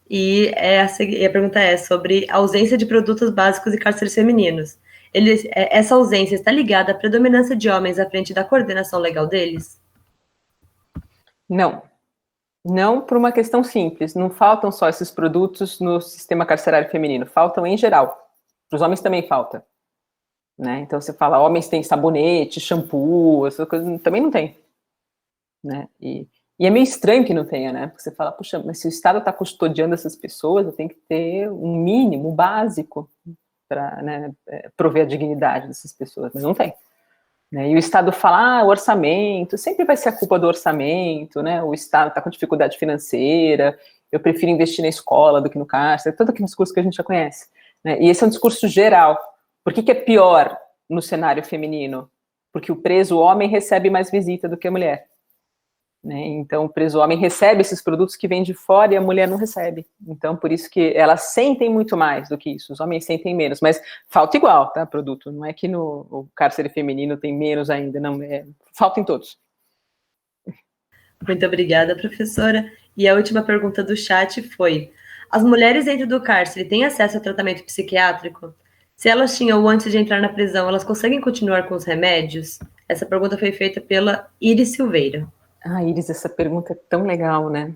e a pergunta é sobre a ausência de produtos básicos e cárceres femininos. Essa ausência está ligada à predominância de homens à frente da coordenação legal deles? Não. Não por uma questão simples. Não faltam só esses produtos no sistema carcerário feminino. Faltam em geral. Para os homens também falta. Né? Então você fala, homens têm sabonete, shampoo, essas coisas, também não tem. Né? E é meio estranho que não tenha, né? Porque você fala, puxa, mas se o Estado está custodiando essas pessoas, eu tenho que ter um mínimo, básico. para, né, prover a dignidade dessas pessoas, mas não tem. Né? E o Estado fala, o orçamento, sempre vai ser a culpa do orçamento, né? O Estado está com dificuldade financeira, eu prefiro investir na escola do que no cárcere, todo aquele discurso que a gente já conhece. Né? E esse é um discurso geral. Por que é pior no cenário feminino? Porque o preso homem recebe mais visita do que a mulher. Né? Então, o preso homem recebe esses produtos que vêm de fora e a mulher não recebe. Então, por isso que elas sentem muito mais do que isso. Os homens sentem menos, mas falta igual, tá, produto. Não é que no cárcere feminino tem menos ainda, não. Falta em todos. Muito obrigada, professora. E a última pergunta do chat foi: as mulheres dentro do cárcere têm acesso a tratamento psiquiátrico? Se elas tinham antes de entrar na prisão, elas conseguem continuar com os remédios? Essa pergunta foi feita pela Iris Silveira. Iris, essa pergunta é tão legal, né?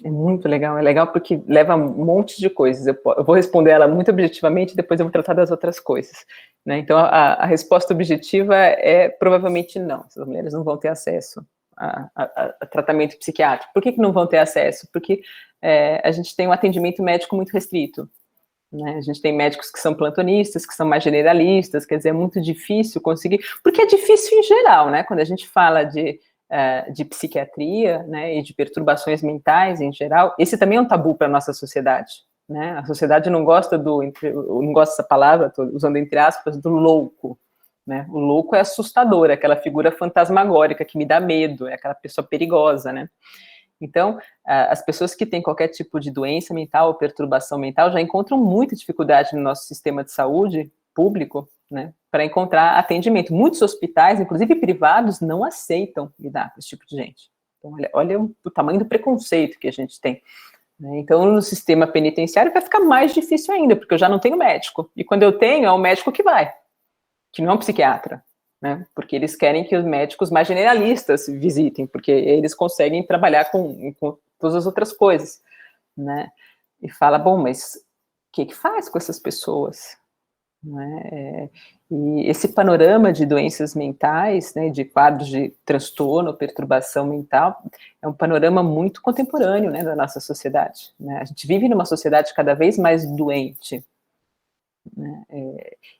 É muito legal. É legal porque leva um monte de coisas. Eu vou responder ela muito objetivamente, depois eu vou tratar das outras coisas. Né? Então, a resposta objetiva é provavelmente não. As mulheres não vão ter acesso a tratamento psiquiátrico. Por que não vão ter acesso? Porque a gente tem um atendimento médico muito restrito. Né? A gente tem médicos que são plantonistas, que são mais generalistas, quer dizer, é muito difícil conseguir, porque é difícil em geral, né? Quando a gente fala de psiquiatria, né, e de perturbações mentais em geral, esse também é um tabu para a nossa sociedade. Né? A sociedade não gosta não gosta dessa palavra, estou usando entre aspas, do louco. Né? O louco é assustador, é aquela figura fantasmagórica que me dá medo, é aquela pessoa perigosa, né? Então, as pessoas que têm qualquer tipo de doença mental ou perturbação mental já encontram muita dificuldade no nosso sistema de saúde público, né, para encontrar atendimento. Muitos hospitais, inclusive privados, não aceitam lidar com esse tipo de gente. Então, olha o tamanho do preconceito que a gente tem. Né? Então, no sistema penitenciário vai ficar mais difícil ainda, porque eu já não tenho médico. E quando eu tenho, é o médico que vai, que não é um psiquiatra. Né? Porque eles querem que os médicos mais generalistas visitem, porque eles conseguem trabalhar com todas as outras coisas. Né? E fala, bom, mas o que faz com essas pessoas? Né? E esse panorama de doenças mentais, né, de quadros de transtorno, perturbação mental, é um panorama muito contemporâneo, né, da nossa sociedade. Né? A gente vive numa sociedade cada vez mais doente. Né?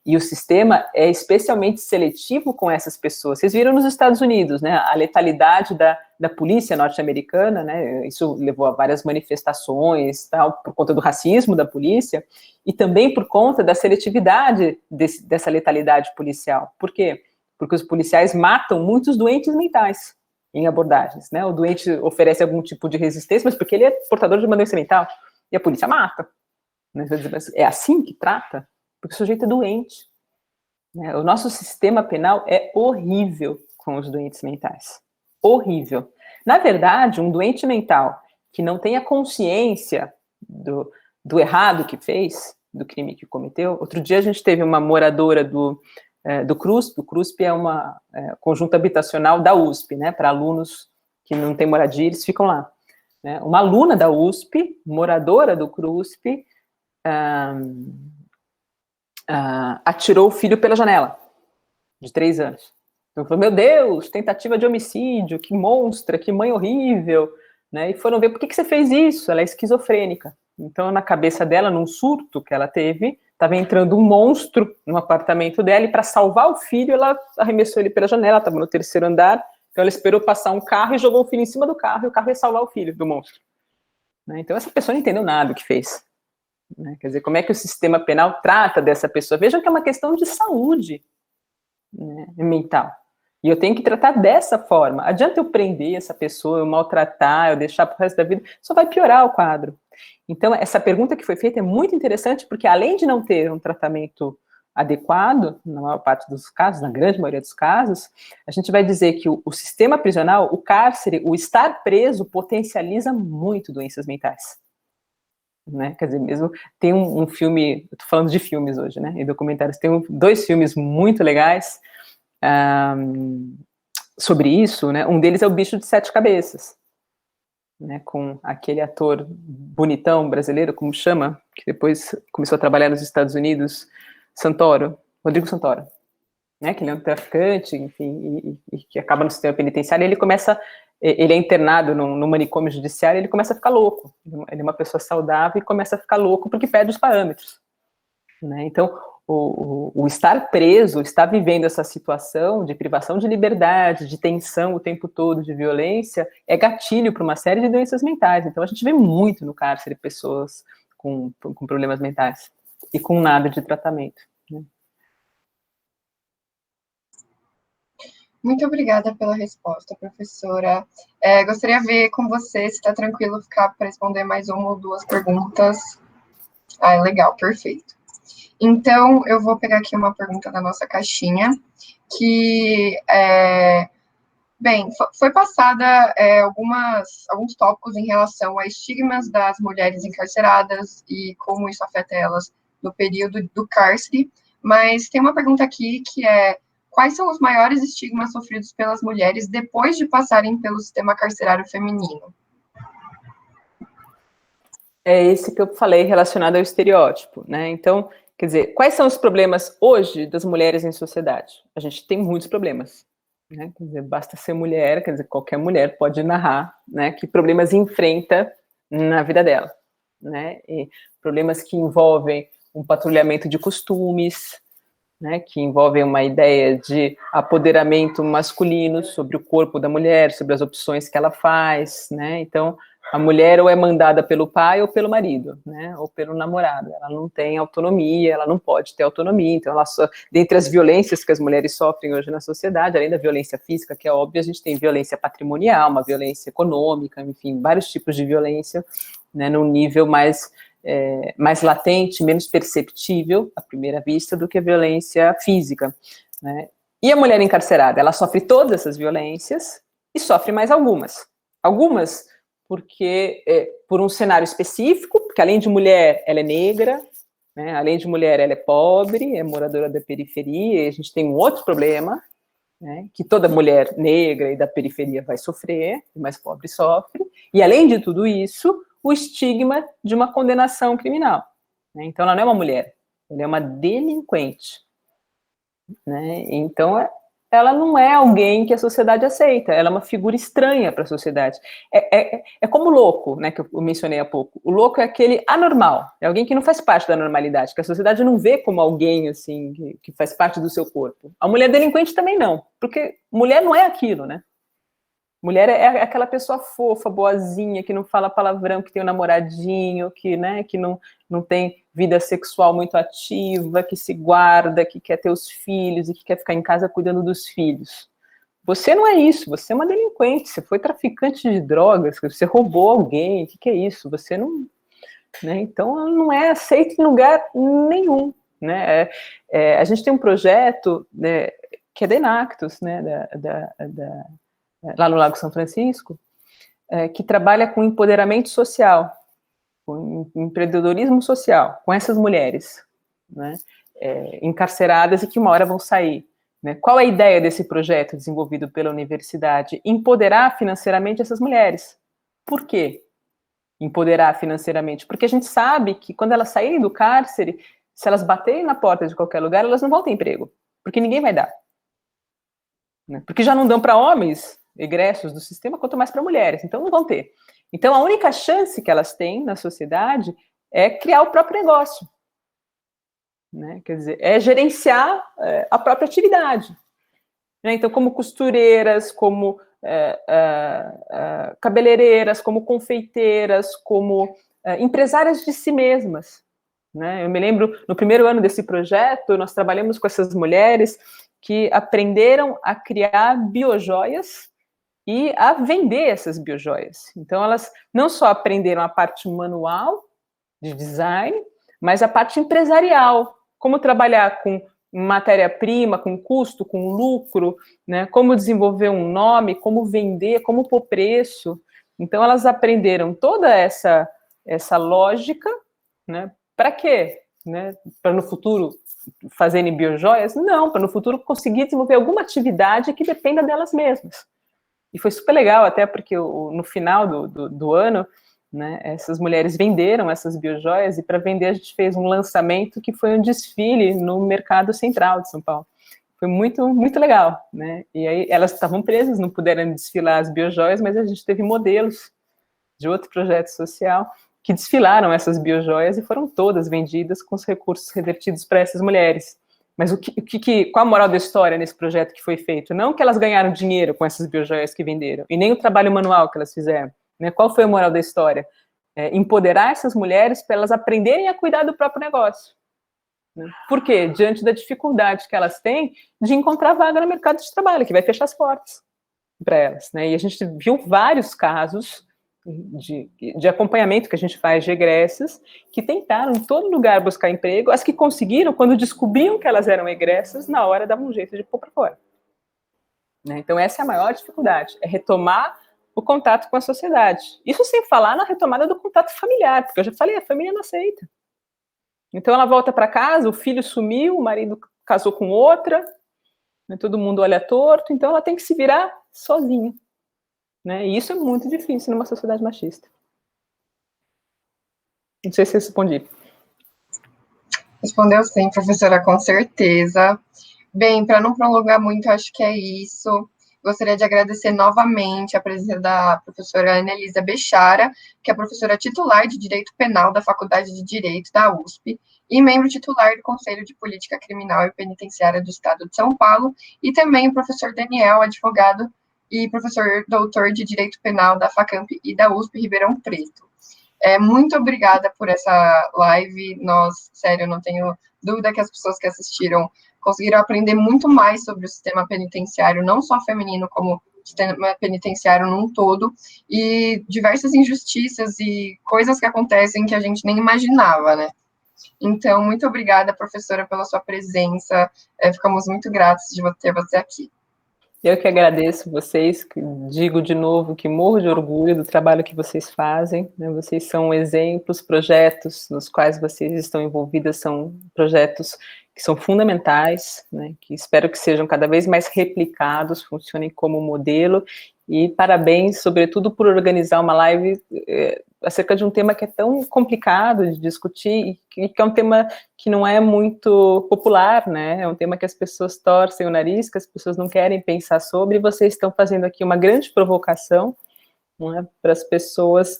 E o sistema é especialmente seletivo com essas pessoas. Vocês viram nos Estados Unidos, né, a letalidade da polícia norte-americana, né, isso levou a várias manifestações, tal, por conta do racismo da polícia, e também por conta da seletividade dessa letalidade policial. Por quê? Porque os policiais matam muitos doentes mentais em abordagens. Né? O doente oferece algum tipo de resistência, mas porque ele é portador de uma doença mental, e a polícia mata. Né? É assim que trata? Porque o sujeito é doente. Né? O nosso sistema penal é horrível com os doentes mentais. Horrível. Na verdade, um doente mental que não tenha consciência do errado que fez, do crime que cometeu. Outro dia a gente teve uma moradora do CRUSP. O CRUSP é uma conjunto habitacional da USP, né, para alunos que não têm moradia, eles ficam lá. Né? Uma aluna da USP, moradora do CRUSP, atirou o filho pela janela, de 3 anos. Então, falou, meu Deus, tentativa de homicídio, que monstra, que mãe horrível. Né? E foram ver, por que você fez isso? Ela é esquizofrênica. Então, na cabeça dela, num surto que ela teve, estava entrando um monstro no apartamento dela, e para salvar o filho, ela arremessou ele pela janela, estava no 3º andar, então ela esperou passar um carro e jogou o filho em cima do carro, e o carro ia salvar o filho do monstro. Né? Então, essa pessoa não entendeu nada do que fez. Né? Quer dizer, como é que o sistema penal trata dessa pessoa? Vejam que é uma questão de saúde, né, mental. E eu tenho que tratar dessa forma. Adianta eu prender essa pessoa, eu maltratar, eu deixar para o resto da vida, só vai piorar o quadro. Então, essa pergunta que foi feita é muito interessante, porque além de não ter um tratamento adequado, na maior parte dos casos, na grande maioria dos casos, a gente vai dizer que o sistema prisional, o cárcere, o estar preso, potencializa muito doenças mentais. Né? Quer dizer, mesmo tem um filme, eu tô falando de filmes hoje, né, e documentários, tem 2 filmes muito legais sobre isso, né? Um deles é O Bicho de 7 Cabeças, né, com aquele ator bonitão brasileiro, como chama, que depois começou a trabalhar nos Estados Unidos, Rodrigo Santoro, né, que ele é um traficante, enfim, e que acaba no sistema penitenciário, e ele é internado no manicômio judiciário, e ele começa a ficar louco. Ele é uma pessoa saudável e começa a ficar louco porque perde os parâmetros. Né? Então, o estar preso, estar vivendo essa situação de privação de liberdade, de tensão o tempo todo, de violência, é gatilho para uma série de doenças mentais. Então, a gente vê muito no cárcere pessoas com problemas mentais e com nada de tratamento, né? Muito obrigada pela resposta, professora. Gostaria de ver com você se está tranquilo ficar para responder mais uma ou duas perguntas. Legal, perfeito. Então, eu vou pegar aqui uma pergunta da nossa caixinha, que, foi passada alguns tópicos em relação a estigmas das mulheres encarceradas e como isso afeta elas no período do cárcere, mas tem uma pergunta aqui que é: quais são os maiores estigmas sofridos pelas mulheres depois de passarem pelo sistema carcerário feminino? É esse que eu falei relacionado ao estereótipo, né? Então, quer dizer, quais são os problemas hoje das mulheres em sociedade? A gente tem muitos problemas, né? Quer dizer, basta ser mulher, quer dizer, qualquer mulher pode narrar, né, que problemas enfrenta na vida dela, né? E problemas que envolvem um patrulhamento de costumes, né, que envolvem uma ideia de apoderamento masculino sobre o corpo da mulher, sobre as opções que ela faz, né? Então, a mulher ou é mandada pelo pai ou pelo marido, né, ou pelo namorado. Ela não tem autonomia, ela não pode ter autonomia. Então, dentre as violências que as mulheres sofrem hoje na sociedade, além da violência física, que é óbvia, a gente tem violência patrimonial, uma violência econômica, enfim, vários tipos de violência, né, num nível mais latente, menos perceptível à primeira vista do que a violência física, né? E a mulher encarcerada, ela sofre todas essas violências e sofre mais algumas. Algumas porque, por um cenário específico, porque além de mulher, ela é negra, né? Além de mulher, ela é pobre, é moradora da periferia, e a gente tem um outro problema, né, que toda mulher negra e da periferia vai sofrer, e mais pobre sofre, e além de tudo isso, o estigma de uma condenação criminal, né? Então, ela não é uma mulher, ela é uma delinquente, né? Então, ela não é alguém que a sociedade aceita, ela é uma figura estranha para a sociedade. É como o louco, né, que eu mencionei há pouco. O louco é aquele anormal, é alguém que não faz parte da normalidade, que a sociedade não vê como alguém assim que faz parte do seu corpo. A mulher delinquente também não, porque mulher não é aquilo, né? Mulher é aquela pessoa fofa, boazinha, que não fala palavrão, que tem um namoradinho, que, né, que não tem vida sexual muito ativa, que se guarda, que quer ter os filhos e que quer ficar em casa cuidando dos filhos. Você não é isso, você é uma delinquente, você foi traficante de drogas, você roubou alguém, o que é isso? Você não... Né, então, ela não é aceita em lugar nenhum, né? A gente tem um projeto, né, que é da Enactus, né, lá no Lago São Francisco, que trabalha com empoderamento social, com empreendedorismo social, com essas mulheres, né, encarceradas e que uma hora vão sair, né? Qual é a ideia desse projeto desenvolvido pela universidade? Empoderar financeiramente essas mulheres. Por quê? Empoderar financeiramente? Porque a gente sabe que quando elas saírem do cárcere, se elas baterem na porta de qualquer lugar, elas não vão ter emprego, porque ninguém vai dar, né? Porque já não dão para homens egressos do sistema, quanto mais para mulheres, então não vão ter. Então, a única chance que elas têm na sociedade é criar o próprio negócio, né? Quer dizer, é gerenciar a própria atividade, né? Então, como costureiras, como cabeleireiras, como confeiteiras, como empresárias de si mesmas, né? Eu me lembro, no primeiro ano desse projeto, nós trabalhamos com essas mulheres que aprenderam a criar biojoias e a vender essas biojoias. Então, elas não só aprenderam a parte manual de design, mas a parte empresarial, como trabalhar com matéria-prima, com custo, com lucro, né? Como desenvolver um nome, como vender, como pôr preço. Então, elas aprenderam toda essa lógica, né? Para quê? Né? Para no futuro fazerem biojoias? Não, para no futuro conseguir desenvolver alguma atividade que dependa delas mesmas. E foi super legal, até porque no final do ano, né, essas mulheres venderam essas biojoias, e para vender a gente fez um lançamento que foi um desfile no Mercado Central de São Paulo. Foi muito, muito legal, né? E aí elas estavam presas, não puderam desfilar as biojoias, mas a gente teve modelos de outro projeto social que desfilaram essas biojoias e foram todas vendidas com os recursos revertidos para essas mulheres. Mas qual a moral da história nesse projeto que foi feito? Não que elas ganharam dinheiro com essas biojoias que venderam, e nem o trabalho manual que elas fizeram. Né? Qual foi a moral da história? Empoderar essas mulheres para elas aprenderem a cuidar do próprio negócio. Né? Por quê? Diante da dificuldade que elas têm de encontrar vaga no mercado de trabalho, que vai fechar as portas para elas. Né? E a gente viu vários casos de acompanhamento que a gente faz de egressas, que tentaram em todo lugar buscar emprego, as que conseguiram, quando descobriam que elas eram egressas, na hora davam um jeito de pôr para fora. Né? Então essa é a maior dificuldade, é retomar o contato com a sociedade. Isso sem falar na retomada do contato familiar, porque eu já falei, a família não aceita. Então ela volta para casa, o filho sumiu, o marido casou com outra, né, todo mundo olha torto, então ela tem que se virar sozinha. Né? E isso é muito difícil numa sociedade machista. Não sei se eu respondi. Respondeu sim, professora, com certeza. Bem, para não prolongar muito, acho que é isso. Gostaria de agradecer novamente a presença da professora Anelisa Bechara, que é professora titular de Direito Penal da Faculdade de Direito da USP e membro titular do Conselho de Política Criminal e Penitenciária do Estado de São Paulo, e também o professor Daniel, advogado e professor doutor de Direito Penal da FACAMP e da USP Ribeirão Preto. Muito obrigada por essa live. Sério, não tenho dúvida que as pessoas que assistiram conseguiram aprender muito mais sobre o sistema penitenciário, não só feminino, como o sistema penitenciário num todo, e diversas injustiças e coisas que acontecem que a gente nem imaginava, né? Então, muito obrigada, professora, pela sua presença. Ficamos muito gratos de ter você aqui. Eu que agradeço vocês, digo de novo que morro de orgulho do trabalho que vocês fazem, né? Vocês são exemplos, projetos nos quais vocês estão envolvidas são projetos que são fundamentais, né? Que espero que sejam cada vez mais replicados, funcionem como modelo, e parabéns, sobretudo, por organizar uma live acerca de um tema que é tão complicado de discutir, e que é um tema que não é muito popular, né? É um tema que as pessoas torcem o nariz, que as pessoas não querem pensar sobre, e vocês estão fazendo aqui uma grande provocação, né, para as pessoas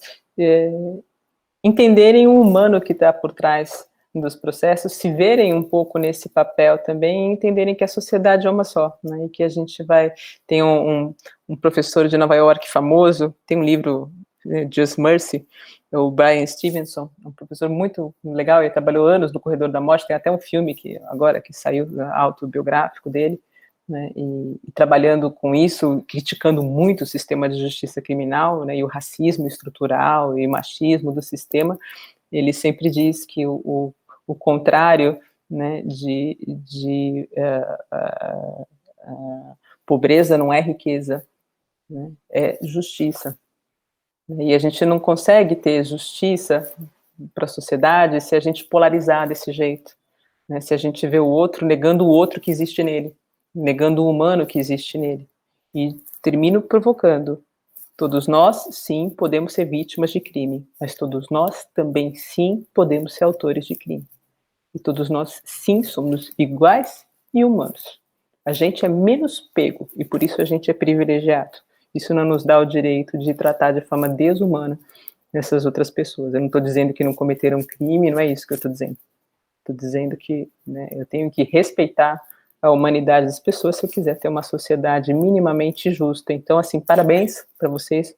entenderem o humano que está por trás dos processos, se verem um pouco nesse papel também, e entenderem que a sociedade é uma só, né? E que a gente vai... Tem um professor de Nova York famoso, tem um livro, Just Mercy, o Brian Stevenson, um professor muito legal, ele trabalhou anos no Corredor da Morte, tem até um filme que saiu, autobiográfico dele, né, e trabalhando com isso, criticando muito o sistema de justiça criminal, né, e o racismo estrutural e o machismo do sistema. Ele sempre diz que o contrário, né, de pobreza não é riqueza, né, é justiça. E a gente não consegue ter justiça para a sociedade se a gente polarizar desse jeito, né? Se a gente vê o outro negando o outro que existe nele, negando o humano que existe nele. E termino provocando. Todos nós, sim, podemos ser vítimas de crime, mas todos nós também, sim, podemos ser autores de crime. E todos nós, sim, somos iguais e humanos. A gente é menos pego e por isso a gente é privilegiado. Isso não nos dá o direito de tratar de forma desumana essas outras pessoas. Eu não estou dizendo que não cometeram crime, não é isso que eu estou dizendo. Estou dizendo que, né, eu tenho que respeitar a humanidade das pessoas se eu quiser ter uma sociedade minimamente justa. Então, assim, parabéns para vocês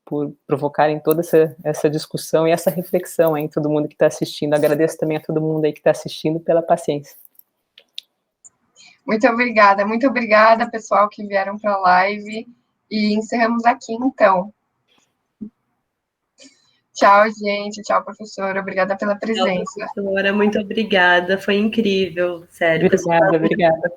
por provocarem toda essa discussão e essa reflexão aí em todo mundo que está assistindo. Agradeço também a todo mundo aí que está assistindo pela paciência. Muito obrigada, pessoal, que vieram para a live. E encerramos aqui, então. Tchau, gente. Tchau, professora. Obrigada pela presença. Tchau, professora. Muito obrigada. Foi incrível, sério. Obrigada.